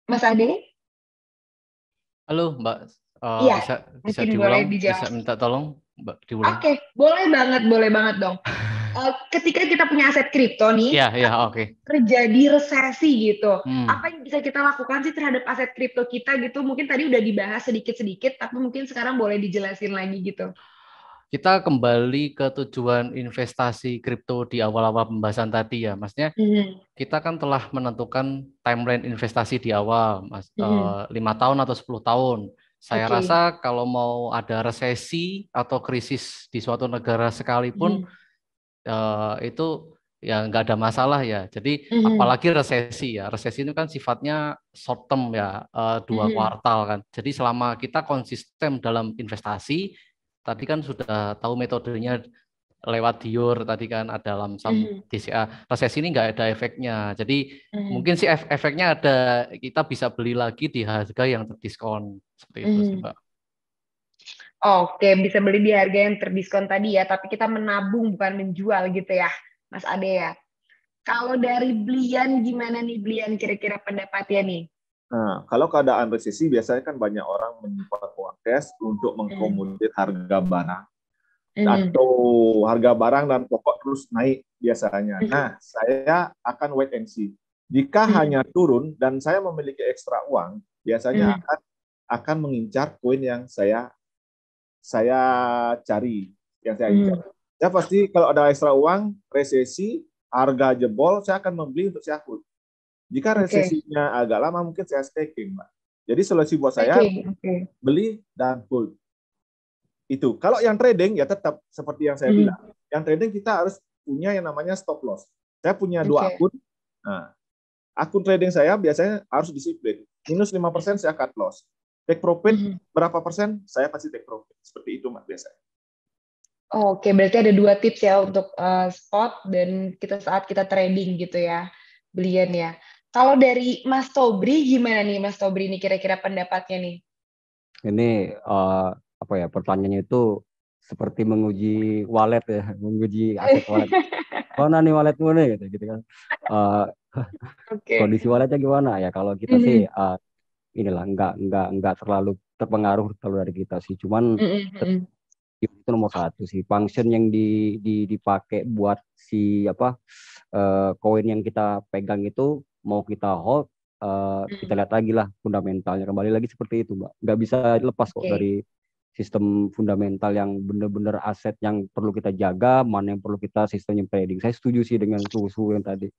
Mas Ade? Halo Mbak, bisa diulang, bisa minta tolong Mbak diulang. Boleh banget dong. Ketika kita punya aset kripto nih, terjadi resesi gitu, apa yang bisa kita lakukan sih terhadap aset kripto kita gitu? Mungkin tadi udah dibahas sedikit-sedikit, tapi mungkin sekarang boleh dijelasin lagi gitu. Kita kembali ke tujuan investasi kripto di awal-awal pembahasan tadi ya, maksudnya kita kan telah menentukan timeline investasi di awal, 5 tahun atau 10 tahun. Saya rasa kalau mau ada resesi atau krisis di suatu negara sekalipun, itu ya nggak ada masalah ya. Jadi apalagi resesi ya, resesi itu kan sifatnya short term ya, 2 kuartal kan. Jadi selama kita konsisten dalam investasi, tadi kan sudah tahu metodenya lewat Dior tadi kan ada lamsam DCA. Resesi ini nggak ada efeknya. Jadi mungkin sih efeknya ada, kita bisa beli lagi di harga yang terdiskon seperti itu sih, Mbak. Bisa beli di harga yang terdiskon tadi ya, tapi kita menabung bukan menjual gitu ya, Mas Ade ya. Kalau dari belian gimana nih belian kira-kira pendapatnya nih? Nah, kalau keadaan resesi biasanya kan banyak orang menyimpan uang cash untuk mengakomodir harga barang atau harga barang dan pokok terus naik biasanya. Nah, saya akan wait and see. Jika hanya turun dan saya memiliki ekstra uang, biasanya akan mengincar koin yang saya cari, yang saya incar. Ya pasti kalau ada ekstra uang, resesi, harga jebol, saya akan membeli untuk saya hold. Jika resesinya agak lama, mungkin saya staking, Mbak. Jadi solusi buat saya, beli dan hold. Itu. Kalau yang trading, ya tetap seperti yang saya bilang. Yang trading kita harus punya yang namanya stop loss. Saya punya 2 akun. Nah, akun trading saya biasanya harus disiplin. Minus 5% saya cut loss. Take profit, berapa persen, saya pasti take profit. Seperti itu, Mbak, biasanya. Oke, berarti ada 2 tips ya untuk spot dan saat kita trading gitu ya, belian ya. Kalau dari Mas Tobri, gimana nih Mas Tobri ini kira-kira pendapatnya nih? Ini pertanyaannya itu seperti menguji wallet ya, menguji aset wallet. Mana nih walletmu nih gitu kan. Kondisi walletnya gimana ya? Kalau kita sih inilah nggak terlalu terpengaruh dari kita sih. Cuman itu nomor 1 sih. Function yang dipakai buat si koin yang kita pegang itu mau kita hold, kita lihat lagi lah fundamentalnya, kembali lagi seperti itu, Mbak. Nggak bisa lepas kok dari sistem fundamental yang benar-benar aset yang perlu kita jaga, mana yang perlu kita sistemnya trading. Saya setuju sih dengan suhu yang tadi.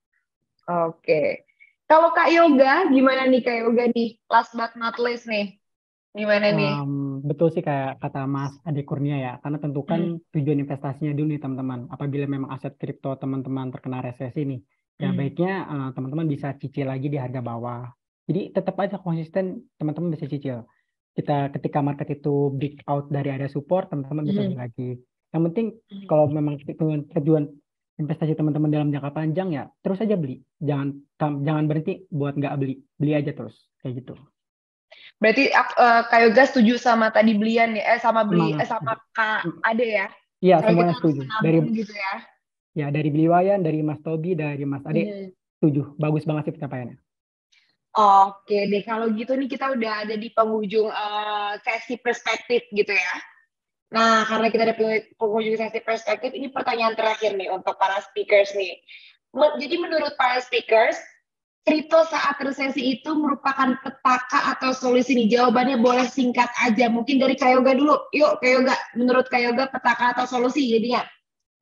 Oke. Kalau Kak Yoga, gimana nih Kak Yoga nih? Last but not least nih. Gimana nih? Betul sih kayak kata Mas Ade Kurnia ya, karena tentukan tujuan investasinya dulu nih teman-teman. Apabila memang aset kripto teman-teman terkena resesi nih, ya baiknya teman-teman bisa cicil lagi di harga bawah. Jadi tetap aja konsisten, teman-teman bisa cicil. Ketika market itu break out dari area support, teman-teman bisa beli lagi. Yang penting kalau memang tujuan investasi teman-teman dalam jangka panjang ya terus aja beli. Jangan berhenti buat nggak beli aja terus kayak gitu. Berarti Kak Yoga setuju sama tadi belian ya, sama Kak Ade ya? Iya, semuanya setuju. Gitu ya. Ya, dari Beliwayan, dari Mas Tobi, dari Mas Ade, setuju. Bagus banget sih pencapaiannya. Oke deh, kalau gitu nih kita udah ada di penghujung sesi perspektif gitu ya. Nah, karena kita ada penghujung sesi perspektif, ini pertanyaan terakhir nih untuk para speakers nih. Jadi menurut para speakers, kripto saat resesi itu merupakan petaka atau solusi nih? Jawabannya boleh singkat aja. Mungkin dari Kak Yoga dulu. Yuk, Kak Yoga. Menurut Kak Yoga, petaka atau solusi jadinya?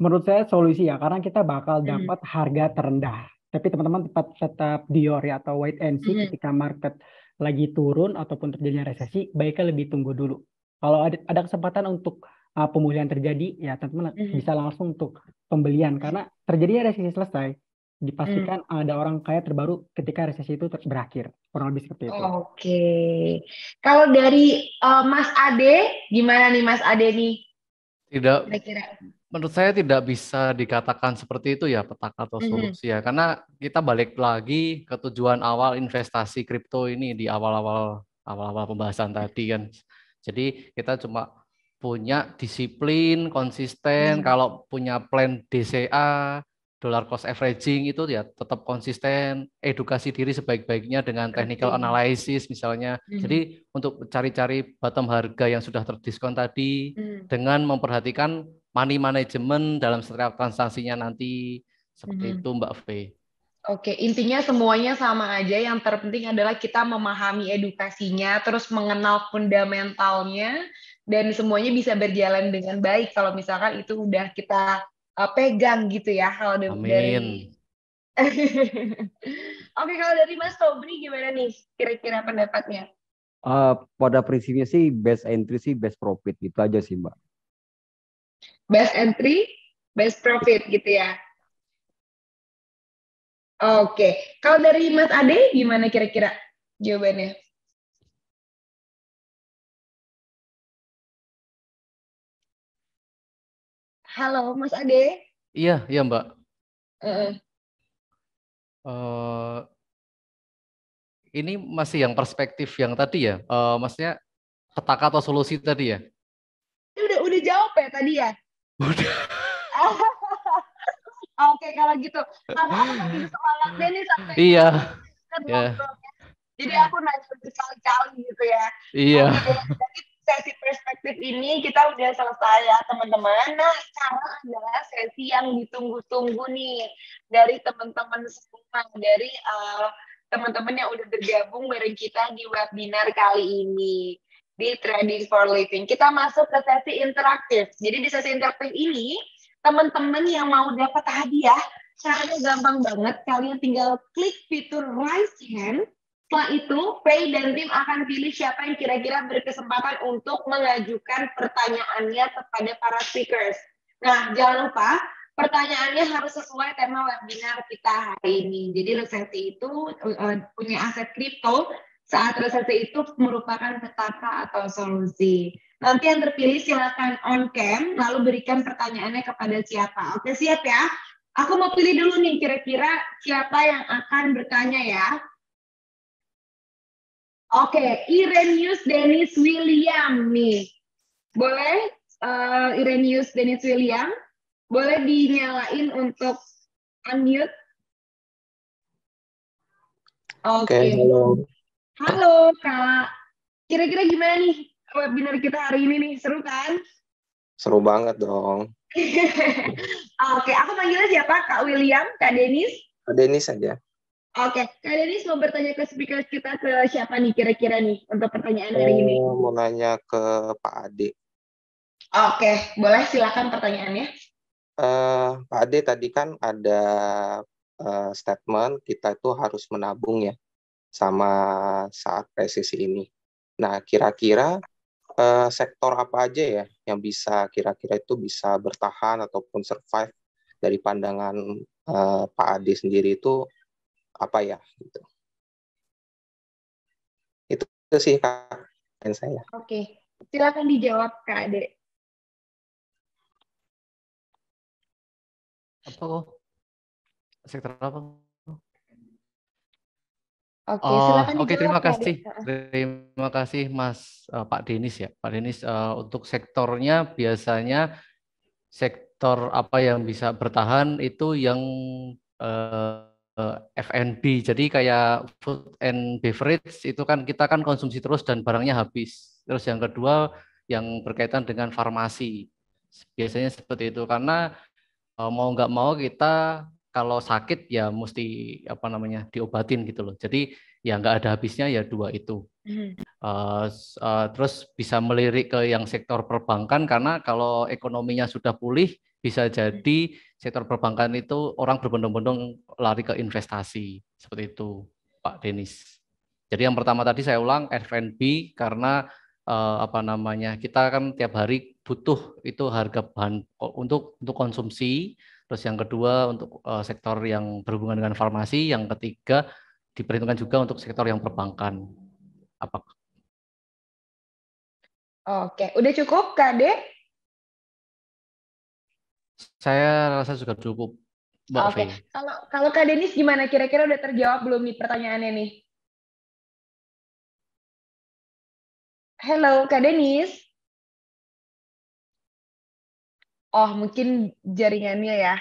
Menurut saya solusi ya, karena kita bakal dapat harga terendah. Tapi teman-teman tetap diori atau wait and see ketika market lagi turun ataupun terjadinya resesi, baiknya lebih tunggu dulu. Kalau ada kesempatan untuk pemulihan terjadi, ya teman-teman bisa langsung untuk pembelian. Karena terjadinya resesi selesai, dipastikan ada orang kaya terbaru ketika resesi itu berakhir. Kurang lebih seperti itu. Oke. Kalau dari Mas Ade, gimana nih Mas Ade nih? Menurut saya tidak bisa dikatakan seperti itu ya, petaka atau solusi ya. Karena kita balik lagi ke tujuan awal investasi kripto ini di awal-awal pembahasan tadi kan. Jadi kita cuma punya disiplin, konsisten, kalau punya plan DCA, dollar cost averaging itu ya tetap konsisten, edukasi diri sebaik-baiknya dengan technical analysis misalnya. Jadi untuk cari-cari bottom harga yang sudah terdiskon tadi dengan memperhatikan money management dalam setiap transaksinya nanti, seperti itu Mbak V. Oke, intinya semuanya sama aja. Yang terpenting adalah kita memahami edukasinya, terus mengenal fundamentalnya, dan semuanya bisa berjalan dengan baik kalau misalkan itu udah kita pegang gitu ya. Kalau Amin. Oke, kalau dari Mas Tobri gimana nih kira-kira pendapatnya? Pada prinsipnya sih best entry sih best profit, gitu aja sih Mbak. Best entry, best profit gitu ya. Oke, kalau dari Mas Ade gimana kira-kira jawabannya? Halo Mas Ade. Iya Mbak. Ini masih yang perspektif yang tadi ya, maksudnya petaka atau solusi tadi ya? Udah jawab ya tadi ya? Udah. Oke, kalau gitu. Karena aku lebih semangatnya nih sampai iya. Jadi aku nanya berkali-kali gitu ya. Iya. Oke, dari sesi perspektif ini kita udah selesai ya teman-teman. Nah, sekarang adalah sesi yang ditunggu-tunggu nih dari teman-teman semua, dari teman-teman yang udah bergabung bareng kita di webinar kali ini di Trading for Living. Kita masuk ke sesi interaktif. Jadi di sesi interaktif ini, teman-teman yang mau dapat hadiah, caranya gampang banget. Kalian tinggal klik fitur raise hand. Setelah itu, Pay dan tim akan pilih siapa yang kira-kira berkesempatan untuk mengajukan pertanyaannya kepada para speakers. Nah, jangan lupa, pertanyaannya harus sesuai tema webinar kita hari ini. Jadi resesi itu punya aset kripto, saat resesi itu merupakan petaka atau solusi. Nanti yang terpilih silakan on cam, lalu berikan pertanyaannya kepada siapa. Oke, siap ya? Aku mau pilih dulu nih, kira-kira siapa yang akan bertanya ya. Oke, Irenius Dennis William nih. Boleh Irenius Dennis William? Boleh dinyalain untuk unmute? Oke. Halo. Halo, Kak. Kira-kira gimana nih webinar kita hari ini nih? Seru kan? Seru banget dong. Oke, aku manggilnya siapa? Kak William, Kak Dennis? Kak Dennis aja. Oke, Kak Dennis mau bertanya ke speaker kita ke siapa nih kira-kira nih untuk pertanyaan hari ini? Mau nanya ke Pak Ade. Oke, boleh silakan pertanyaannya. Pak Ade, tadi kan ada statement kita itu harus menabung ya sama saat resesi ini. Nah, kira-kira sektor apa aja ya yang bisa kira-kira itu bisa bertahan ataupun survive dari pandangan Pak Ade sendiri itu apa ya gitu. Itu sih Kak saya. Oke, silakan dijawab Kak Ade. Apa kok? Sektor apa? Oke, silakan dijawab. Oke, terima Kak Ade. kasih. Terima kasih Mas Pak Denis ya. Pak Denis, untuk sektornya biasanya sektor apa yang bisa bertahan itu yang F&B. Jadi kayak food and beverage itu kan kita kan konsumsi terus dan barangnya habis. Terus yang kedua yang berkaitan dengan farmasi. Biasanya seperti itu karena mau nggak mau kita kalau sakit ya mesti apa namanya diobatin gitu loh. Jadi ya nggak ada habisnya ya dua itu. Terus bisa melirik ke yang sektor perbankan karena kalau ekonominya sudah pulih bisa jadi sektor perbankan itu orang berbondong-bondong lari ke investasi seperti itu, Pak Denis. Jadi yang pertama tadi saya ulang F&B karena apa namanya kita kan tiap hari butuh itu harga bahan untuk konsumsi. Terus yang kedua untuk sektor yang berhubungan dengan farmasi, yang ketiga diperhitungkan juga untuk sektor yang perbankan. Apa? Oke, udah cukup Kak Ade? Saya rasa juga cukup, Mbak Oke, Faye. kalau Kak Denis gimana? Kira-kira udah terjawab belum nih pertanyaannya nih? Halo, Kak Denis. Oh, mungkin jaringannya ya.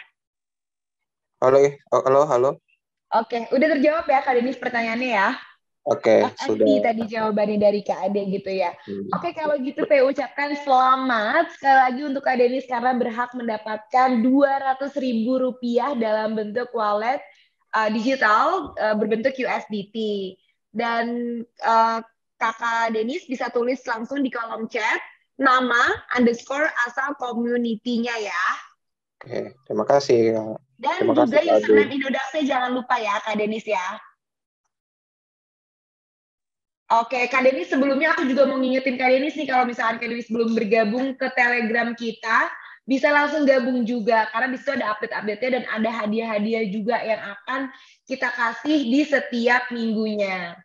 Halo. Oke, udah terjawab ya Kak Denis pertanyaannya ya? Oke, FNB sudah. tadi jawabannya dari Kak Ade gitu ya. Oke, kalau gitu saya ucapkan selamat sekali lagi untuk Kak Denis karena berhak mendapatkan Rp200.000 dalam bentuk wallet digital berbentuk USDT. Dan Kakak Denis bisa tulis langsung di kolom chat nama _ asal community-nya ya. Oke, terima kasih. Dan juga username Indodax jangan lupa ya Kak Denis ya. Oke, Kak Denis sebelumnya aku juga mau ngingetin Kak Denis nih kalau misalkan Kak Denis belum bergabung ke Telegram kita, bisa langsung gabung juga karena di situ ada update-update-nya dan ada hadiah-hadiah juga yang akan kita kasih di setiap minggunya.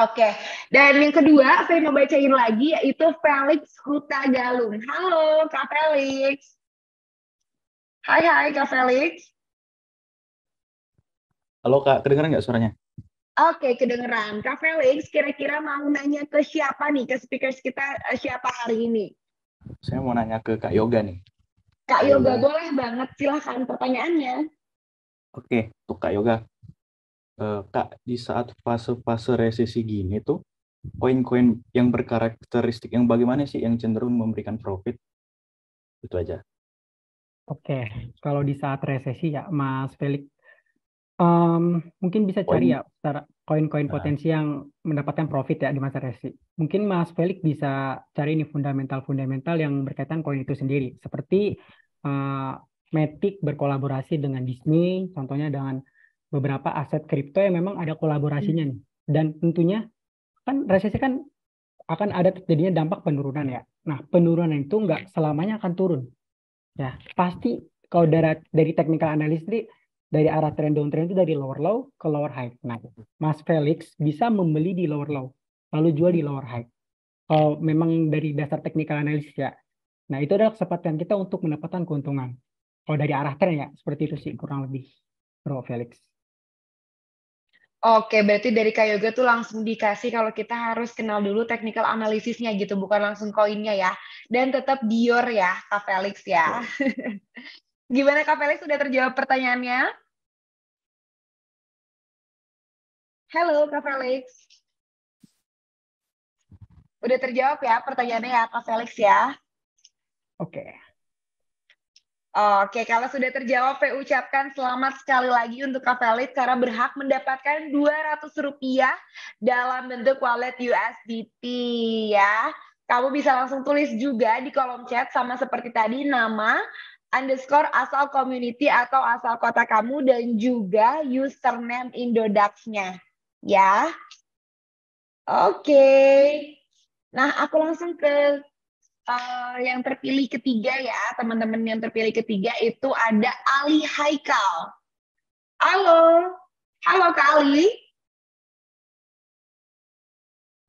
Oke, dan yang kedua saya mau bacain lagi yaitu Felix Hutagalung. Halo Kak Felix. Hai Kak Felix. Halo Kak, kedengeran nggak suaranya? Oke, kedengeran. Kak Felix, kira-kira mau nanya ke siapa nih? Ke speakers kita siapa hari ini? Saya mau nanya ke Kak Yoga nih. Kak Yoga, boleh banget. Silahkan pertanyaannya. Oke, untuk Kak Yoga. Kak, di saat fase-fase resesi gini tuh, koin-koin yang berkarakteristik yang bagaimana sih yang cenderung memberikan profit? Itu aja. Oke, kalau di saat resesi ya, Mas Felix, mungkin bisa cari Koin, ya koin-koin nah, potensi yang mendapatkan profit ya di masa resesi. Mungkin Mas Felix bisa cari ini fundamental-fundamental yang berkaitan koin itu sendiri. Seperti eh, Matic berkolaborasi dengan Disney, contohnya dengan beberapa aset kripto yang memang ada kolaborasinya nih. Dan tentunya kan resesi kan akan ada terjadinya dampak penurunan ya. Nah, penurunan itu nggak selamanya akan turun. Ya, pasti kalau dari technical analysis dari arah trend downtrend itu dari lower low ke lower high. Nah, Mas Felix bisa membeli di lower low, lalu jual di lower high. Kalau memang dari dasar technical analysis ya. Nah, itu adalah kesempatan kita untuk mendapatkan keuntungan. Kalau dari arah trend ya, seperti itu sih kurang lebih, Bro Felix. Oke, berarti dari Kak Yoga tuh langsung dikasih kalau kita harus kenal dulu technical analisisnya gitu, bukan langsung koinnya ya. Dan tetap Dior ya, Kak Felix ya. Gimana Kak Felix, sudah terjawab pertanyaannya? Halo Kak Felix. Udah terjawab ya pertanyaannya ya Kak Felix ya? Oke. Oke, kalau sudah terjawab, saya ucapkan selamat sekali lagi untuk Kak Felix karena berhak mendapatkan Rp200 dalam bentuk wallet USDT ya. Kamu bisa langsung tulis juga di kolom chat sama seperti tadi nama, underscore asal community atau asal kota kamu dan juga username Indodax-nya ya. Oke. Nah, aku langsung ke yang terpilih ketiga ya, teman-teman yang terpilih ketiga itu ada Ali Haikal. Halo, halo Kak Ali.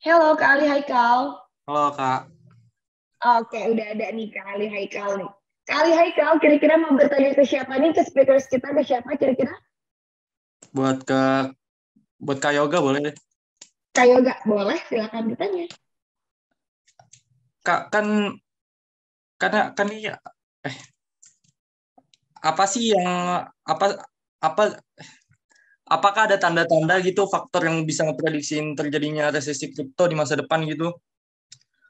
Halo Kak Ali Haikal. Halo Kak, Oke, udah ada nih Kak Ali Haikal nih. Kak Ali Haikal, kira-kira mau bertanya ke siapa nih? Ke speakers kita, ke siapa kira-kira? buat Kak Yoga boleh deh. Kak Yoga, boleh, silakan bertanya. Kak, kan ini apa sih yang apakah ada tanda-tanda gitu faktor yang bisa memprediksiin terjadinya resesi kripto di masa depan gitu?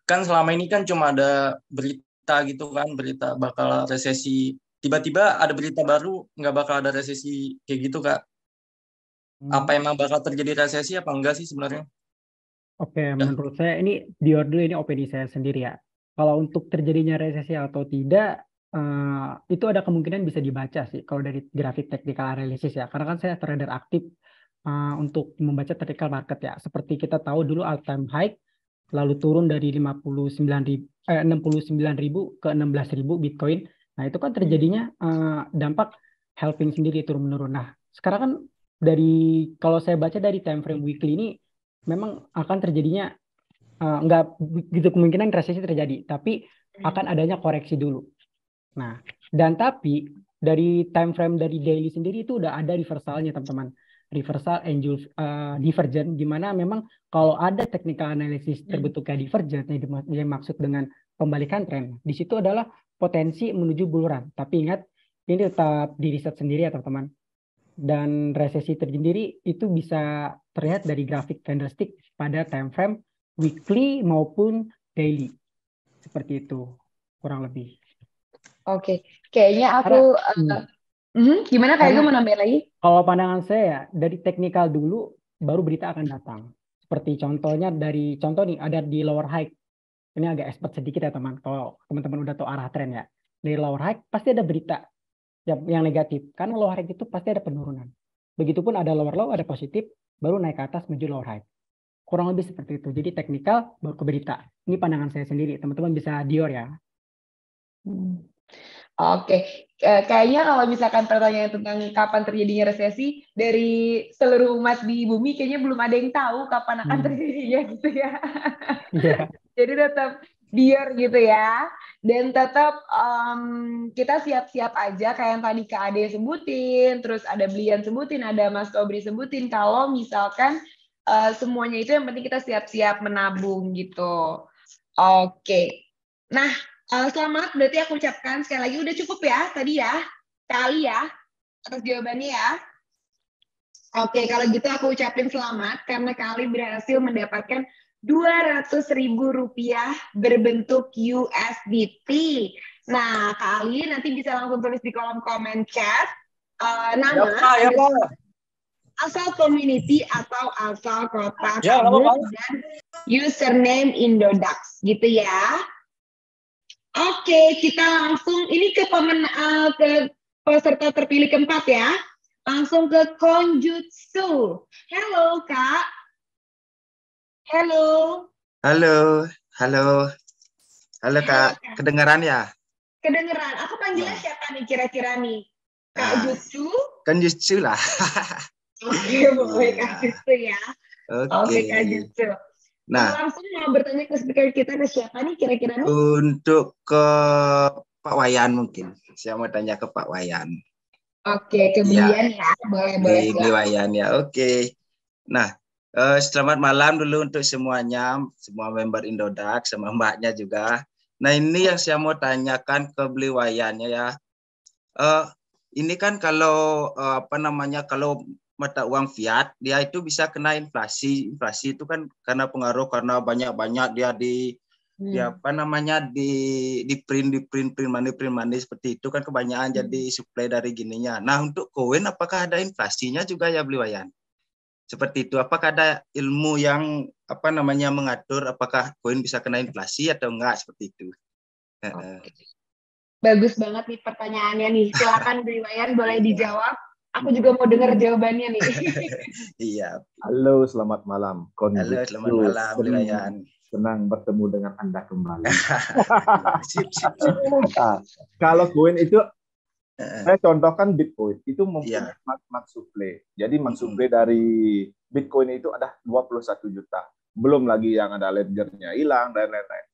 Kan selama ini kan cuma ada berita gitu kan, berita bakal resesi. Tiba-tiba ada berita baru nggak bakal ada resesi kayak gitu Kak. Apa emang bakal terjadi resesi apa enggak sih sebenarnya? Oke, Ya. menurut saya ini Dior dulu, ini opini saya sendiri ya. Kalau untuk terjadinya resesi atau tidak, itu ada kemungkinan bisa dibaca sih kalau dari grafik technical analysis ya. Karena kan saya trader aktif untuk membaca technical market ya. Seperti kita tahu dulu all time high, lalu turun dari 69.000 ke 16.000 Bitcoin. Nah, itu kan terjadinya dampak halving sendiri turun menurun. Nah, sekarang kan kalau saya baca dari time frame weekly ini memang akan terjadinya nggak begitu kemungkinan resesi terjadi, tapi akan adanya koreksi dulu. Nah, dan tapi dari time frame dari daily sendiri itu udah ada reversalnya teman-teman. Reversal angel divergent, di mana memang kalau ada technical analysis terbentuknya divergent yang maksud dengan pembalikan tren, di situ adalah potensi menuju bull run. Tapi ingat, ini tetap di riset sendiri ya teman-teman. Dan resesi tersendiri itu bisa terlihat dari grafik candlestick pada time frame weekly maupun daily. Seperti itu, kurang lebih. Oke, kayaknya aku... gimana Kak Yoga mau nambahin lagi? Kalau pandangan saya, dari teknikal dulu, baru berita akan datang. Seperti contohnya contoh nih, ada di lower high. Ini agak expert sedikit ya teman, kalau teman-teman udah tahu arah tren ya. Dari lower high, pasti ada berita yang negatif, karena lower high itu pasti ada penurunan. Begitupun ada lower low, ada positif, baru naik ke atas menuju lower high. Kurang lebih seperti itu. Jadi teknikal baru ke berita. Ini pandangan saya sendiri. Teman-teman bisa Dior ya. Oke, kayaknya kalau misalkan pertanyaan tentang kapan terjadinya resesi dari seluruh umat di bumi, kayaknya belum ada yang tahu kapan akan terjadinya gitu ya. Yeah. Jadi tetap Dior gitu ya. Dan tetap kita siap-siap aja kayak yang tadi Kak Ade sebutin, terus ada Blian sebutin, ada Mas Tobri sebutin, kalau misalkan semuanya itu yang penting kita siap-siap menabung gitu. Oke. Nah, selamat berarti aku ucapkan sekali lagi, udah cukup ya tadi ya, Kak Ali ya, atas jawabannya ya. Oke, kalau gitu aku ucapin selamat karena kalian berhasil mendapatkan Rp200.000 berbentuk USDT. Nah, kalian nanti bisa langsung tulis di kolom komen chat nama, Ya, Pak. asal community atau asal kota Ya, kamu, Pak. dan username Indodax, gitu ya. Oke, kita langsung ini ke peserta terpilih keempat ya. Langsung ke Konjutsu. Halo, Kak. Halo. Halo, halo, halo Kak. Kak. Kedengaran ya? Kedengeran. Aku panggilnya siapa nih kira-kira nih? Kak Jutsu? Kan Jutsu lah. Oke, boleh Kak Jutsu ya. Oke, Kak Jutsu. Nah, langsung mau bertanya ke speaker kita ke siapa nih kira-kira nih? Untuk ke Pak Wayan mungkin. Saya mau tanya ke Pak Wayan. Oke, ke Brian ya. Boleh. Di Wayan ya, oke. Nah, selamat malam dulu untuk semuanya, semua member Indodax, sama mbaknya juga. Nah, ini yang saya mau tanyakan ke beliau Wayannya ya. Ini kan kalau kalau mata uang fiat dia itu bisa kena inflasi. Inflasi itu kan karena pengaruh karena banyak dia di print money seperti itu kan kebanyakan jadi supply dari gininya. Nah, untuk koin apakah ada inflasinya juga ya beli Wayan? Seperti itu. Apakah ada ilmu yang mengatur apakah koin bisa kena inflasi atau enggak seperti itu? Bagus banget nih pertanyaannya nih. Silakan Beli Wayan boleh dijawab. Aku juga mau dengar jawabannya nih. Iya. Halo, selamat malam. Halo, selamat malam Beli Wayan. Senang bertemu dengan Anda kembali. Kalau koin itu saya contohkan Bitcoin itu mempunyai max supply. Jadi max supply dari Bitcoin itu ada 21 juta. Belum lagi yang ada ledgernya hilang dan lain-lain.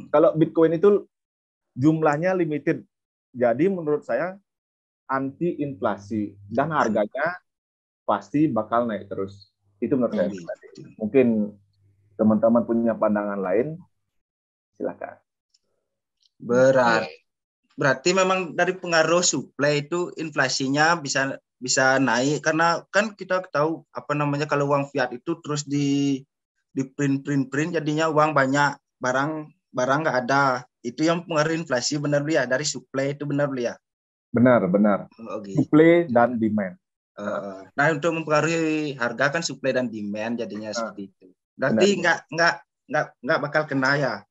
Kalau Bitcoin itu jumlahnya limited. Jadi menurut saya anti inflasi dan harganya pasti bakal naik terus. Itu menurut saya. Mungkin teman-teman punya pandangan lain, silakan. Berarti memang dari pengaruh supply itu inflasinya bisa naik karena kan kita tahu kalau uang fiat itu terus di print jadinya uang banyak, barang nggak ada. Itu yang pengaruh inflasi, benar ya, dari supply itu benar ya? Benar. Supply dan demand. Nah, untuk mempengaruhi harga kan supply dan demand jadinya seperti itu. Berarti nggak bakal kena ya.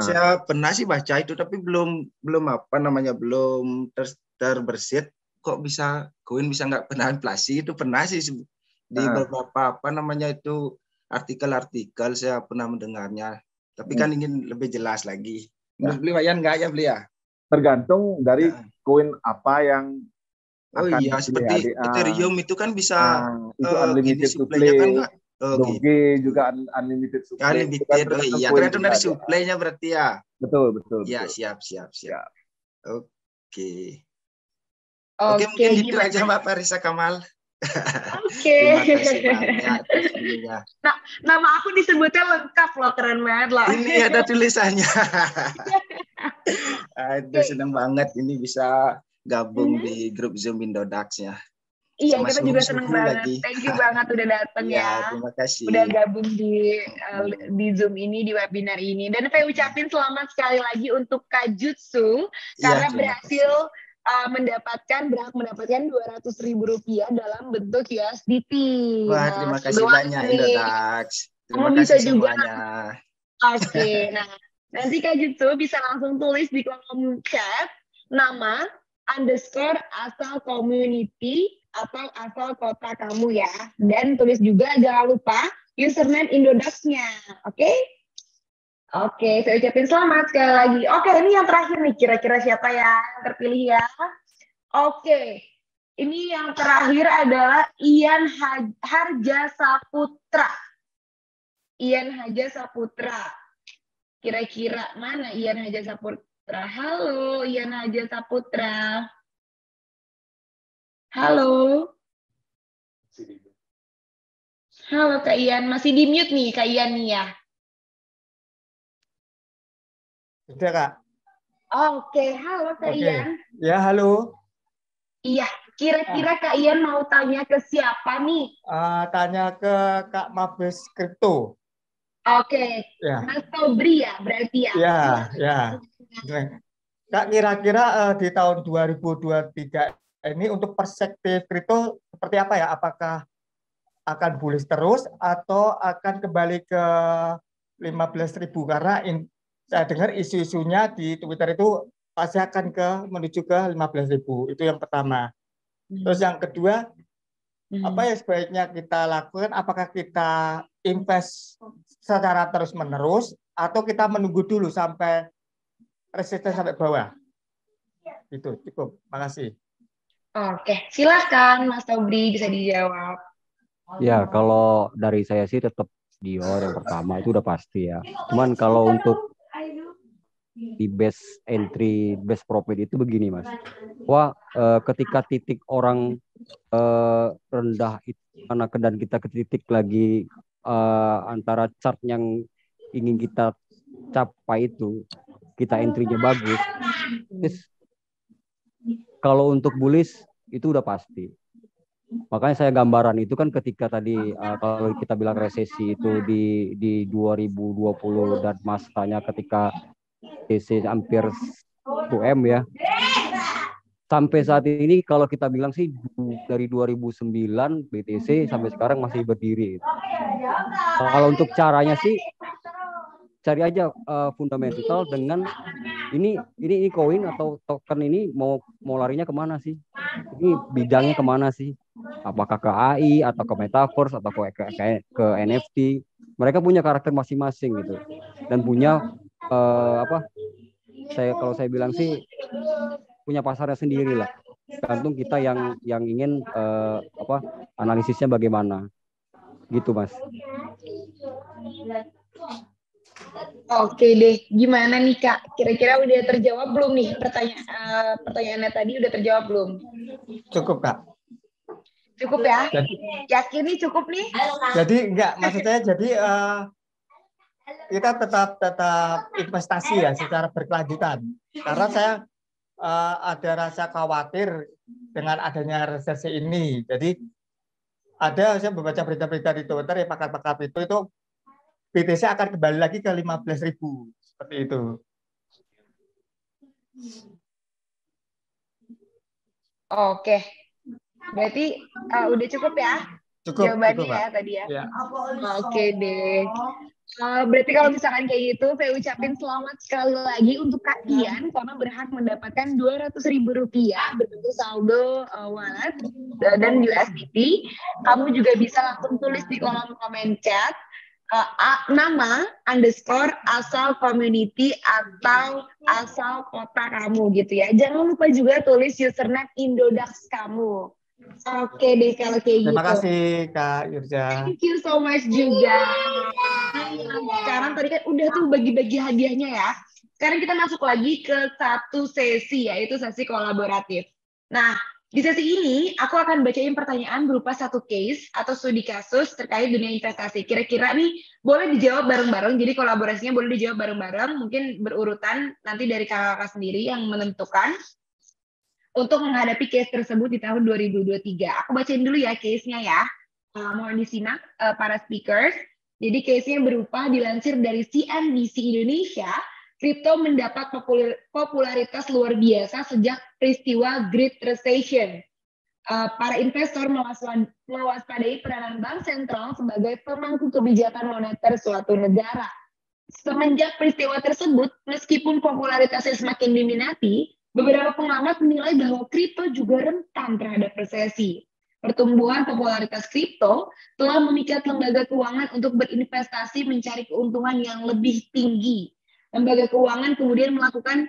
Saya pernah sih baca itu tapi belum terbersit kok bisa koin bisa nggak kena inflasi. Itu pernah sih di beberapa itu artikel-artikel saya pernah mendengarnya. Tapi kan ingin lebih jelas lagi. Menurut beli Wayan nggak ya beli ya? Tergantung dari koin apa yang seperti Ethereum itu kan bisa itu unlimited supply kan Doge juga unlimited supply. Tergantung dari supply-nya berarti ya. Betul. Ya, siap. Oke, mungkin gitu aja Mbak Farisa Kamal. Terima kasih banyak atas ininya. Nah, nama aku disebutnya lengkap loh, keren banget loh. Ini ada tulisannya. Aduh, senang banget ini bisa gabung di grup Zoom Indodax-nya. Iya, kita juga senang banget. Lagi. Thank you banget udah datang ya. Terima kasih. Udah gabung di Zoom ini, di webinar ini. Dan saya ucapin selamat sekali lagi untuk Kak Jutsu karena berhasil berhak mendapatkan Rp200.000 dalam bentuk USDT. Wah, terima kasih banyak Indodax. Terima kasih semuanya. Oke, nah nanti Kak Jutsu bisa langsung tulis di kolom chat nama _ asal community atau asal kota kamu ya. Dan tulis juga jangan lupa username Indodax-nya. Oke? Oke, saya ucapin selamat sekali lagi. Oke, ini yang terakhir nih. Kira-kira siapa yang terpilih ya? Oke, ini yang terakhir adalah Ian Harja Saputra. Ian Harja Saputra. Kira-kira mana Ian Harja Saputra? Halo, Ian Harja Saputra. Halo. Halo Kak Ian, masih di mute nih Kak Ian nih ya. Sudah Kak. Oke, halo Kak Ian. Ya, halo. Iya, Kira-kira Kak Ian mau tanya ke siapa nih? Tanya ke Kak Mabes Kripto. Oke, Ya. Mas Sobri ya berarti ya? Ya. Kak, kira-kira di tahun 2023 ini untuk perspektif kripto seperti apa ya? Apakah akan bullish terus atau akan kembali ke 15.000? Karena saya dengar isu-isunya di Twitter itu pasti akan menuju ke 15.000. Itu yang pertama. Terus yang kedua, apa yang sebaiknya kita lakukan? Apakah kita invest secara terus-menerus atau kita menunggu dulu sampai resisten sampai bawah? Itu cukup. Makasih. Oke, silakan Mas Sobri bisa dijawab. Ya, kalau dari saya sih tetap Dior yang pertama itu udah pasti ya. Cuman kalau untuk di best entry, best profit itu begini Mas. Wah, ketika titik orang rendah itu karena dan kita ke titik lagi antara chart yang ingin kita capai itu kita entry-nya bagus. Terus kalau untuk bullish itu udah pasti. Makanya saya gambaran itu kan ketika tadi kalau kita bilang resesi itu di 2020 dan masanya ketika BTC hampir 1M ya. Sampai saat ini kalau kita bilang sih dari 2009 BTC sampai sekarang masih berdiri. Kalau untuk caranya sih cari aja fundamental dengan ini koin atau token ini mau larinya kemana sih? Ini bidangnya kemana sih? Apakah ke AI atau ke metaverse atau ke NFT? Mereka punya karakter masing-masing gitu dan punya kalau saya bilang sih punya pasarnya sendiri lah. Tergantung kita yang ingin analisisnya bagaimana. Gitu Mas. Oke deh, gimana nih Kak? Kira-kira udah terjawab belum nih pertanyaannya tadi udah terjawab belum? Cukup Kak. Cukup ya? Yakin nih cukup nih? Jadi enggak, maksud saya jadi kita tetap investasi ya secara berkelanjutan. Karena saya ada rasa khawatir dengan adanya resesi ini. Jadi saya membaca berita-berita di Twitter ya pakar-pakar itu BTC akan kembali lagi ke 15.000 seperti itu. Oke. Berarti udah cukup ya? Jawabannya ya tadi ya. Oke deh. Berarti kalau misalkan kayak gitu, saya ucapin selamat sekali lagi untuk Kak Ian karena berhak mendapatkan Rp200.000 berbentuk saldo wallet dan USDT. Kamu juga bisa langsung tulis di kolom komen chat nama _ asal community atau asal kota kamu gitu ya. Jangan lupa juga tulis username Indodax kamu. Oke deh kalau kayak gitu. Terima kasih Kak Yurja. Thank you so much juga. Sekarang tadi kan udah tuh bagi-bagi hadiahnya ya. Sekarang kita masuk lagi ke satu sesi yaitu sesi kolaboratif. Nah, di sesi ini aku akan bacain pertanyaan berupa satu case atau studi kasus terkait dunia investasi. Kira-kira nih boleh dijawab bareng-bareng. Jadi kolaborasinya boleh dijawab bareng-bareng. Mungkin berurutan nanti dari kakak-kakak sendiri yang menentukan untuk menghadapi case tersebut di tahun 2023. Aku bacain dulu ya case-nya ya. Mohon disimak para speakers. Jadi case-nya berupa dilansir dari CNBC Indonesia, kripto mendapat popularitas luar biasa sejak peristiwa Great Recession. Para investor mewaspadai peranan bank sentral sebagai pemangku kebijakan moneter suatu negara. Semenjak peristiwa tersebut, meskipun popularitasnya semakin diminati, beberapa pengamat menilai bahwa kripto juga rentan terhadap resesi. Pertumbuhan popularitas kripto telah memikat lembaga keuangan untuk berinvestasi mencari keuntungan yang lebih tinggi. Lembaga keuangan kemudian melakukan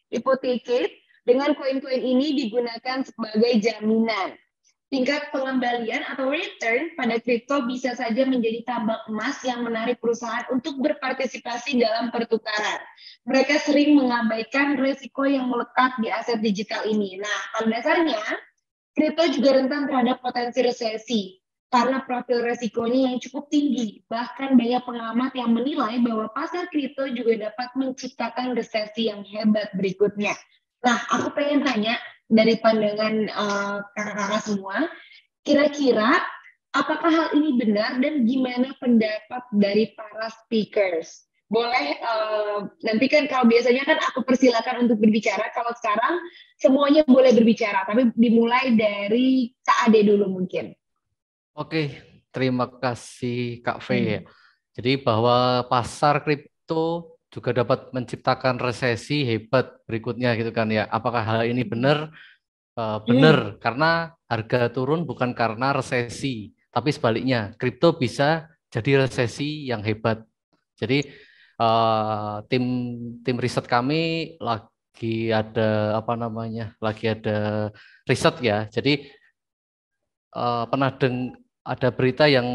hypothecate dengan koin-koin ini digunakan sebagai jaminan. Tingkat pengembalian atau return pada kripto bisa saja menjadi tambang emas yang menarik perusahaan untuk berpartisipasi dalam pertukaran. Mereka sering mengabaikan risiko yang melekat di aset digital ini. Nah, pada dasarnya, kripto juga rentan terhadap potensi resesi karena profil resikonya yang cukup tinggi. Bahkan banyak pengamat yang menilai bahwa pasar kripto juga dapat menciptakan resesi yang hebat berikutnya. Nah, aku pengen tanya, dari pandangan kakak-kakak semua, kira-kira apakah hal ini benar dan gimana pendapat dari para speakers? Boleh, nanti kan kalau biasanya kan aku persilakan untuk berbicara, kalau sekarang semuanya boleh berbicara, tapi dimulai dari Kak Ade dulu mungkin. Oke, terima kasih Kak V. Jadi bahwa pasar kripto juga dapat menciptakan resesi hebat berikutnya gitu kan ya. Apakah hal ini benar? Benar, karena harga turun bukan karena resesi, tapi sebaliknya, kripto bisa jadi resesi yang hebat. Jadi tim riset kami lagi ada lagi ada riset ya. Jadi pernah ada berita yang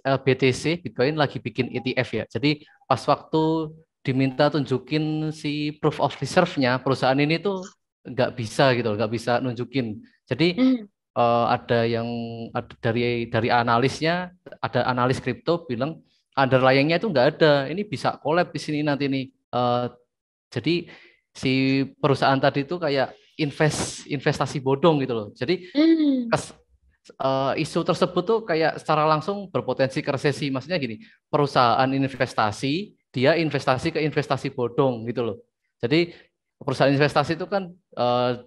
BTC Bitcoin lagi bikin ETF ya. Jadi pas waktu diminta tunjukin si proof of reserve-nya, perusahaan ini tuh nggak bisa gitu, nggak bisa nunjukin. Jadi ada dari analisnya, ada analis kripto bilang underlying-nya itu nggak ada. Ini bisa collab di sini nanti nih. Jadi si perusahaan tadi itu kayak investasi bodong gitu loh. Jadi isu tersebut tuh kayak secara langsung berpotensi ke resesi. Maksudnya gini, perusahaan investasi, dia investasi ke investasi bodong gitu loh. Jadi perusahaan investasi itu kan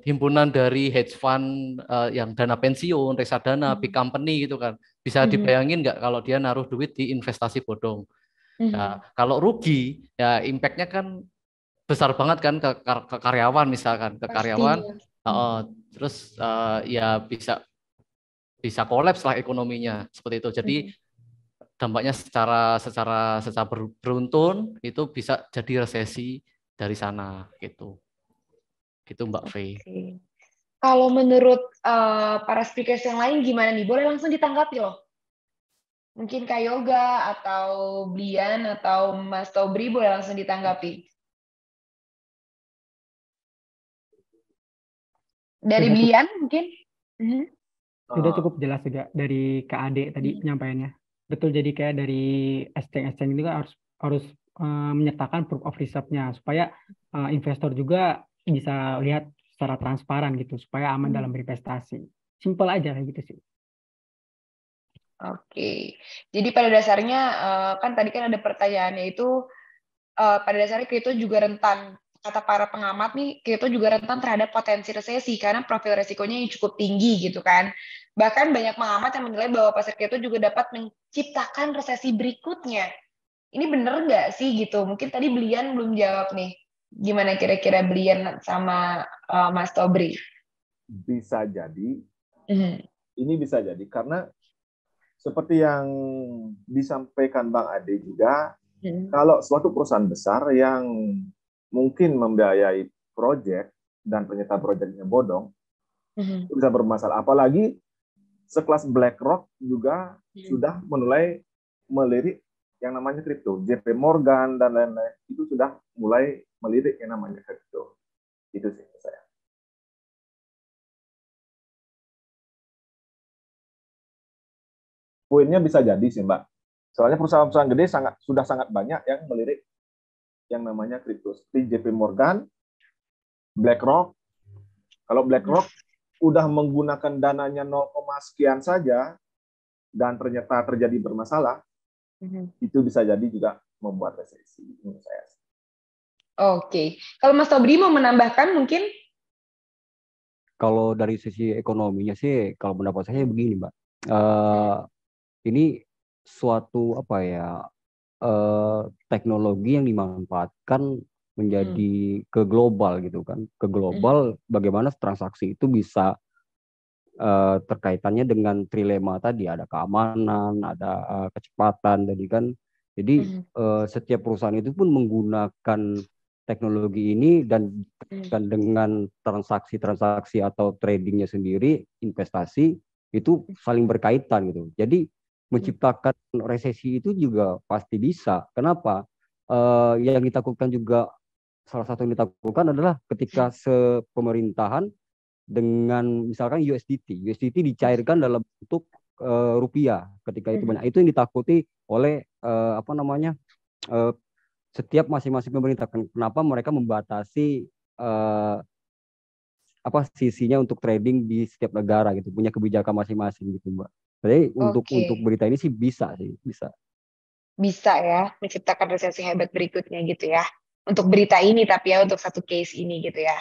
himpunan dari hedge fund yang dana pensiun, reksadana, big company gitu kan. Bisa dibayangin nggak kalau dia naruh duit di investasi bodong. Nah, kalau rugi, ya impact-nya kan besar banget kan ke karyawan misalkan, ke karyawan. Terus ya bisa kolaps lah ekonominya seperti itu. Jadi dampaknya secara beruntun itu bisa jadi resesi dari sana gitu. Gitu Mbak V. Kalau menurut para speakers yang lain gimana nih? Boleh langsung ditanggapi loh. Mungkin Kak Yoga atau Blian atau Mas Tobri boleh langsung ditanggapi. Dari Blian mungkin? Sudah cukup jelas juga dari Kak Ade tadi penyampaiannya. Betul, jadi kayak dari exchange itu kan harus menyertakan proof of reserve-nya supaya investor juga bisa lihat secara transparan gitu supaya aman dalam berinvestasi. Simple aja kayak gitu sih. Oke. Jadi pada dasarnya kan tadi kan ada pertanyaannya itu pada dasarnya kripto juga rentan, kata para pengamat nih, kripto juga rentan terhadap potensi resesi karena profil resikonya yang cukup tinggi gitu kan. Bahkan banyak pengamat yang menilai bahwa pasar kripto juga dapat menciptakan resesi berikutnya. Ini bener nggak sih gitu? Mungkin tadi Blian belum jawab nih. Gimana kira-kira Blian sama Mas Tobri? Bisa jadi. Ini bisa jadi karena seperti yang disampaikan Bang Ade juga, kalau suatu perusahaan besar yang mungkin membiayai proyek dan ternyata proyeknya bodong, itu bisa bermasalah. Apalagi sekelas BlackRock juga sudah mulai melirik yang namanya kripto. JP Morgan dan lain-lain itu sudah mulai melirik yang namanya kripto. Itu sih saya. Poinnya bisa jadi sih Mbak. Soalnya perusahaan-perusahaan gede sudah sangat banyak yang melirik yang namanya kripto. Seperti JP Morgan, BlackRock. Kalau BlackRock udah menggunakan dananya 0, sekian saja dan ternyata terjadi bermasalah, itu bisa jadi juga membuat resesi menurut saya. Oke. Kalau Mas Tobri mau menambahkan mungkin? Kalau dari sisi ekonominya sih, kalau pendapat saya begini, Mbak. Ini suatu teknologi yang dimanfaatkan menjadi ke global gitu kan. Ke global bagaimana transaksi itu bisa terkaitannya dengan trilema tadi, ada keamanan, ada kecepatan tadi kan. Jadi setiap perusahaan itu pun menggunakan teknologi ini dan dengan transaksi-transaksi atau tradingnya sendiri, investasi itu saling berkaitan gitu. Jadi menciptakan resesi itu juga pasti bisa. Kenapa? Yang ditakutkan juga, salah satu yang ditakutkan adalah ketika pemerintahan dengan misalkan USDT dicairkan dalam bentuk rupiah. Ketika itu banyak, itu yang ditakuti oleh setiap masing-masing pemerintah. Kenapa mereka membatasi apa sisinya untuk trading di setiap negara gitu, punya kebijakan masing-masing gitu Mbak. Jadi untuk berita ini sih bisa. Bisa ya menciptakan resesi hebat berikutnya gitu ya. Untuk berita ini tapi ya untuk satu case ini gitu ya.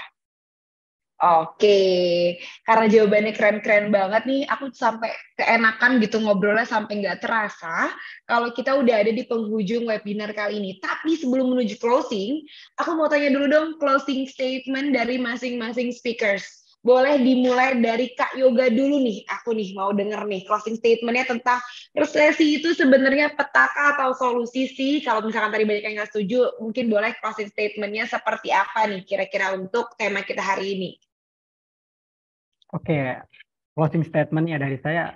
Oke, karena jawabannya keren-keren banget nih, aku sampai keenakan gitu ngobrolnya sampai nggak terasa kalau kita udah ada di penghujung webinar kali ini. Tapi sebelum menuju closing, aku mau tanya dulu dong closing statement dari masing-masing speakers. Boleh dimulai dari Kak Yoga dulu nih, aku nih mau denger nih closing statementnya tentang resesi itu sebenarnya petaka atau solusi sih. Kalau misalkan tadi banyak yang nggak setuju, mungkin boleh closing statementnya seperti apa nih kira-kira untuk tema kita hari ini. Oke, closing statement ya dari saya,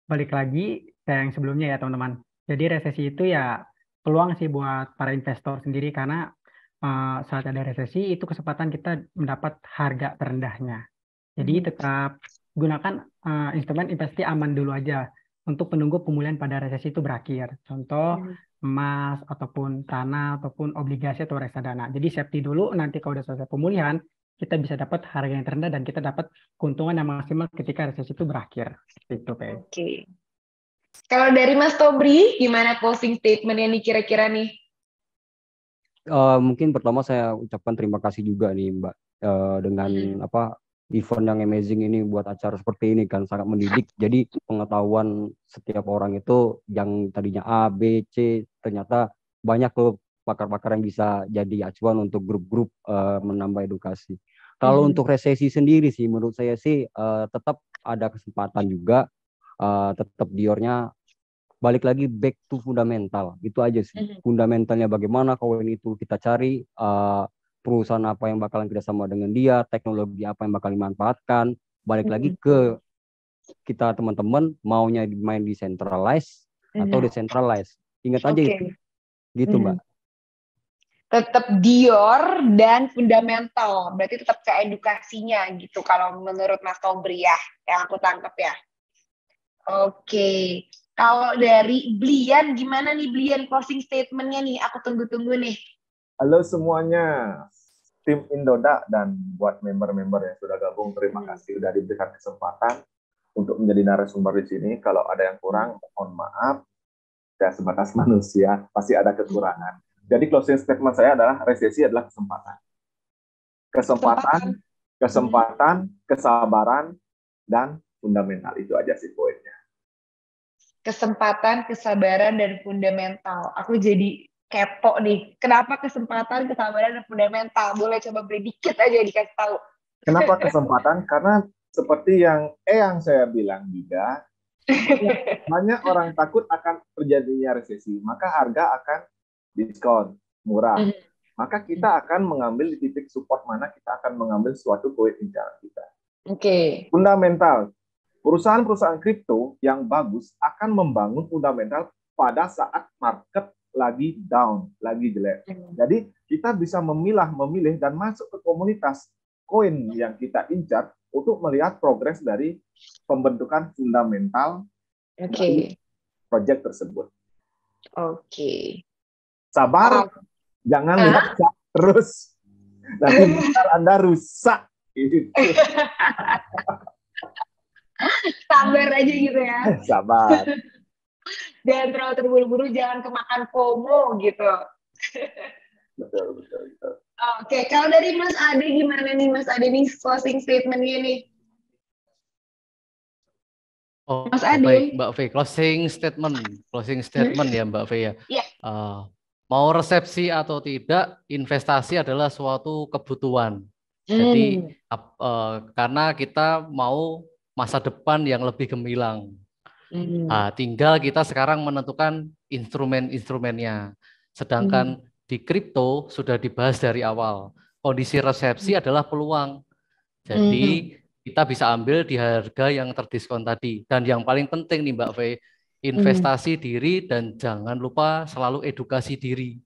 balik lagi kayak yang sebelumnya ya teman-teman. Jadi resesi itu ya peluang sih buat para investor sendiri karena saat ada resesi itu kesempatan kita mendapat harga terendahnya. Jadi tetap gunakan instrumen investasi aman dulu aja untuk menunggu pemulihan pada resesi itu berakhir. Contoh emas ataupun tanah ataupun obligasi atau reksadana. Jadi safety dulu, nanti kalau udah selesai pemulihan kita bisa dapat harga yang terendah dan kita dapat keuntungan yang maksimal ketika resesi itu berakhir. Itu, Oke. Kalau dari Mas Tobri, gimana closing statement-nya nih kira-kira nih? Mungkin pertama saya ucapkan terima kasih juga nih Mbak dengan event yang amazing ini buat acara seperti ini kan sangat mendidik. Jadi pengetahuan setiap orang itu yang tadinya A, B, C ternyata banyak tuh pakar-pakar yang bisa jadi acuan untuk grup-grup menambah edukasi. Kalau untuk resesi sendiri sih menurut saya sih tetap ada kesempatan juga, tetap Diornya balik lagi back to fundamental, itu aja sih. Fundamentalnya bagaimana koin itu kita cari, perusahaan apa yang bakalan kerjasama dengan dia, teknologi apa yang bakal dimanfaatkan, balik lagi ke kita teman-teman maunya main decentralized atau decentralized. Ingat aja itu, gitu Mbak. Tetap Dior dan fundamental, berarti tetap ke edukasinya gitu kalau menurut Mas Tobri ya, yang aku tangkap ya. Oke, kalau dari Blian gimana nih Blian closing statement-nya nih, aku tunggu-tunggu nih. Halo semuanya, tim Indodax dan buat member-member yang sudah gabung, terima kasih sudah diberikan kesempatan untuk menjadi narasumber di sini. Kalau ada yang kurang, mohon maaf, saya sebatas manusia, pasti ada kekurangan. Jadi closing statement saya adalah resesi adalah kesempatan. Kesempatan, kesabaran, dan fundamental. Itu aja sih poinnya. Kesempatan, kesabaran, dan fundamental. Aku jadi kepo nih. Kenapa kesempatan, kesabaran, dan fundamental? Boleh coba beri dikit aja dikasih tahu. Kenapa kesempatan? Karena seperti yang saya bilang juga, banyak orang takut akan terjadinya resesi, maka harga akan diskon, murah. Maka kita akan mengambil di titik support mana kita akan mengambil suatu koin incaran kita. Fundamental. Perusahaan-perusahaan kripto yang bagus akan membangun fundamental pada saat market lagi down, lagi jelek. Jadi kita bisa memilih dan masuk ke komunitas koin yang kita incar untuk melihat progres dari pembentukan fundamental dari project tersebut. Sabar, jangan lihat terus. Nanti bentar Anda rusak. Sabar aja gitu ya. Sabar. Jangan terlalu terburu-buru, jangan kemakan FOMO gitu. Betul. Oke, kalau dari Mas Ade gimana nih Mas Ade nih closing statement-nya nih? Mas Ade. Baik Mbak Fe, closing statement ya Mbak Fe ya. Mau resepsi atau tidak, investasi adalah suatu kebutuhan. Jadi karena kita mau masa depan yang lebih gemilang. Tinggal kita sekarang menentukan instrumen-instrumennya. Sedangkan di kripto sudah dibahas dari awal. Kondisi resepsi adalah peluang. Jadi kita bisa ambil di harga yang terdiskon tadi. Dan yang paling penting nih Mbak Fe, investasi diri dan jangan lupa selalu edukasi diri.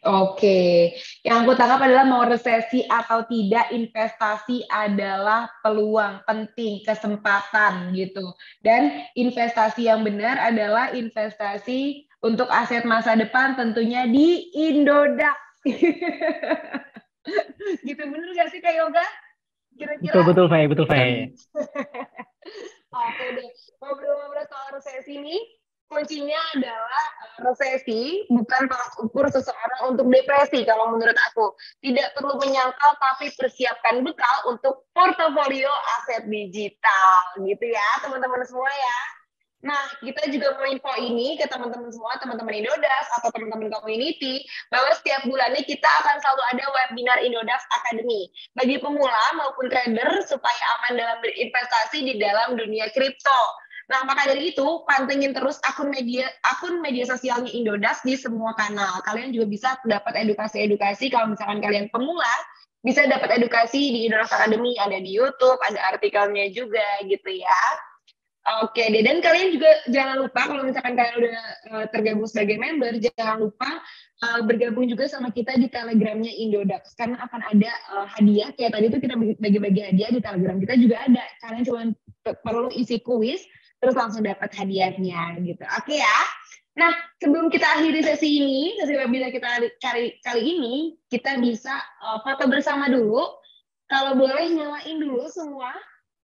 Oke, yang aku tangkap adalah mau resesi atau tidak, investasi adalah peluang penting, kesempatan gitu. Dan investasi yang benar adalah investasi untuk aset masa depan tentunya di Indodax. Gitu bener gak sih Kak Yoga? Kira-kira? Betul, Fai. Betul, Fai. Oke deh, ngobrol-ngobrol soal resesi ini, kuncinya adalah resesi bukan tolak ukur seseorang untuk depresi kalau menurut aku. Tidak perlu menyangkal tapi persiapkan bekal untuk portofolio aset digital gitu ya teman-teman semua ya. Nah, kita juga mau info ini ke teman-teman semua, teman-teman Indodax atau teman-teman community, bahwa setiap bulannya kita akan selalu ada webinar Indodax Academy bagi pemula maupun trader supaya aman dalam berinvestasi di dalam dunia kripto. Nah, maka dari itu, pantengin terus akun media sosialnya Indodax di semua kanal. Kalian juga bisa dapat edukasi-edukasi kalau misalkan kalian pemula, bisa dapat edukasi di Indodax Academy, ada di YouTube, ada artikelnya juga gitu ya. Oke deh, dan kalian juga jangan lupa kalau misalkan kalian udah tergabung sebagai member, jangan lupa bergabung juga sama kita di Telegramnya Indodax, karena akan ada hadiah, kayak tadi tuh kita bagi-bagi hadiah di Telegram kita juga ada. Kalian cuma perlu isi kuis, terus langsung dapat hadiahnya gitu. Oke ya. Nah, sebelum kita akhiri sesi webinar kita kali ini, kita bisa foto bersama dulu. Kalau boleh nyalain dulu semua.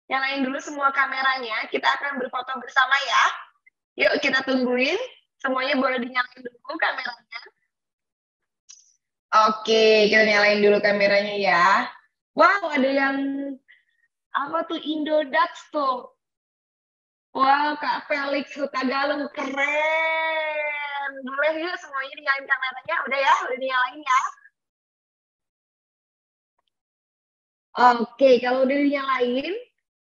Nyalain dulu semua kameranya, kita akan berfoto bersama ya. Yuk kita tungguin, semuanya boleh dinyalain dulu kameranya. Oke, kita nyalain dulu kameranya ya. Wow, ada yang, apa tuh, Indodax tuh. Wow, Kak Felix Hutagalung, keren. Boleh yuk semuanya dinyalain kameranya, udah ya, udah dinyalain ya. Oke, kalau udah dinyalain,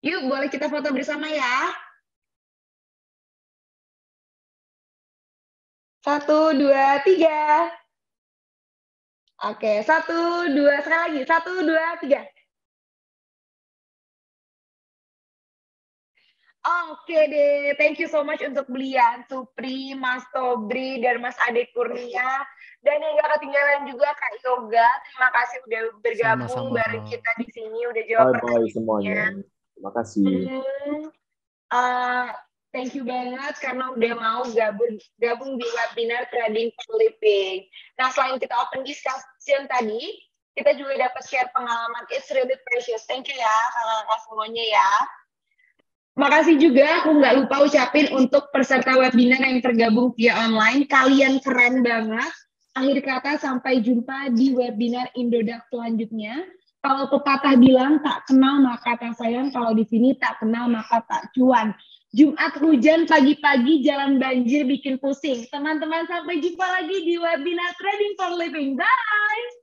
yuk, boleh kita foto bersama ya. 1, 2, 3. Oke, 1, 2, sekali lagi. 1, 2, 3. Oke deh, thank you so much untuk Blian, Supri, Mas Tobri, dan Mas Ade Kurnia. Dan yang gak ketinggalan juga Kak Yoga. Terima kasih udah bergabung Sama-sama. bareng kita di sini, udah jawab Bye-bye semuanya. Terima kasih. Thank you banget karena udah mau gabung di webinar Trading for Living. Nah, selain kita open discussion tadi, kita juga dapat share pengalaman. It's really precious. Thank you ya, kakak-kakak semuanya ya. Makasih juga, aku nggak lupa ucapin untuk peserta webinar yang tergabung via online. Kalian keren banget. Akhir kata, sampai jumpa di webinar Indodax selanjutnya. Kalau pepatah bilang tak kenal maka tak sayang, kalau di sini tak kenal maka tak cuan. Jumat hujan, pagi-pagi jalan banjir bikin pusing. Teman-teman, sampai jumpa lagi di webinar Trading for Living. Bye!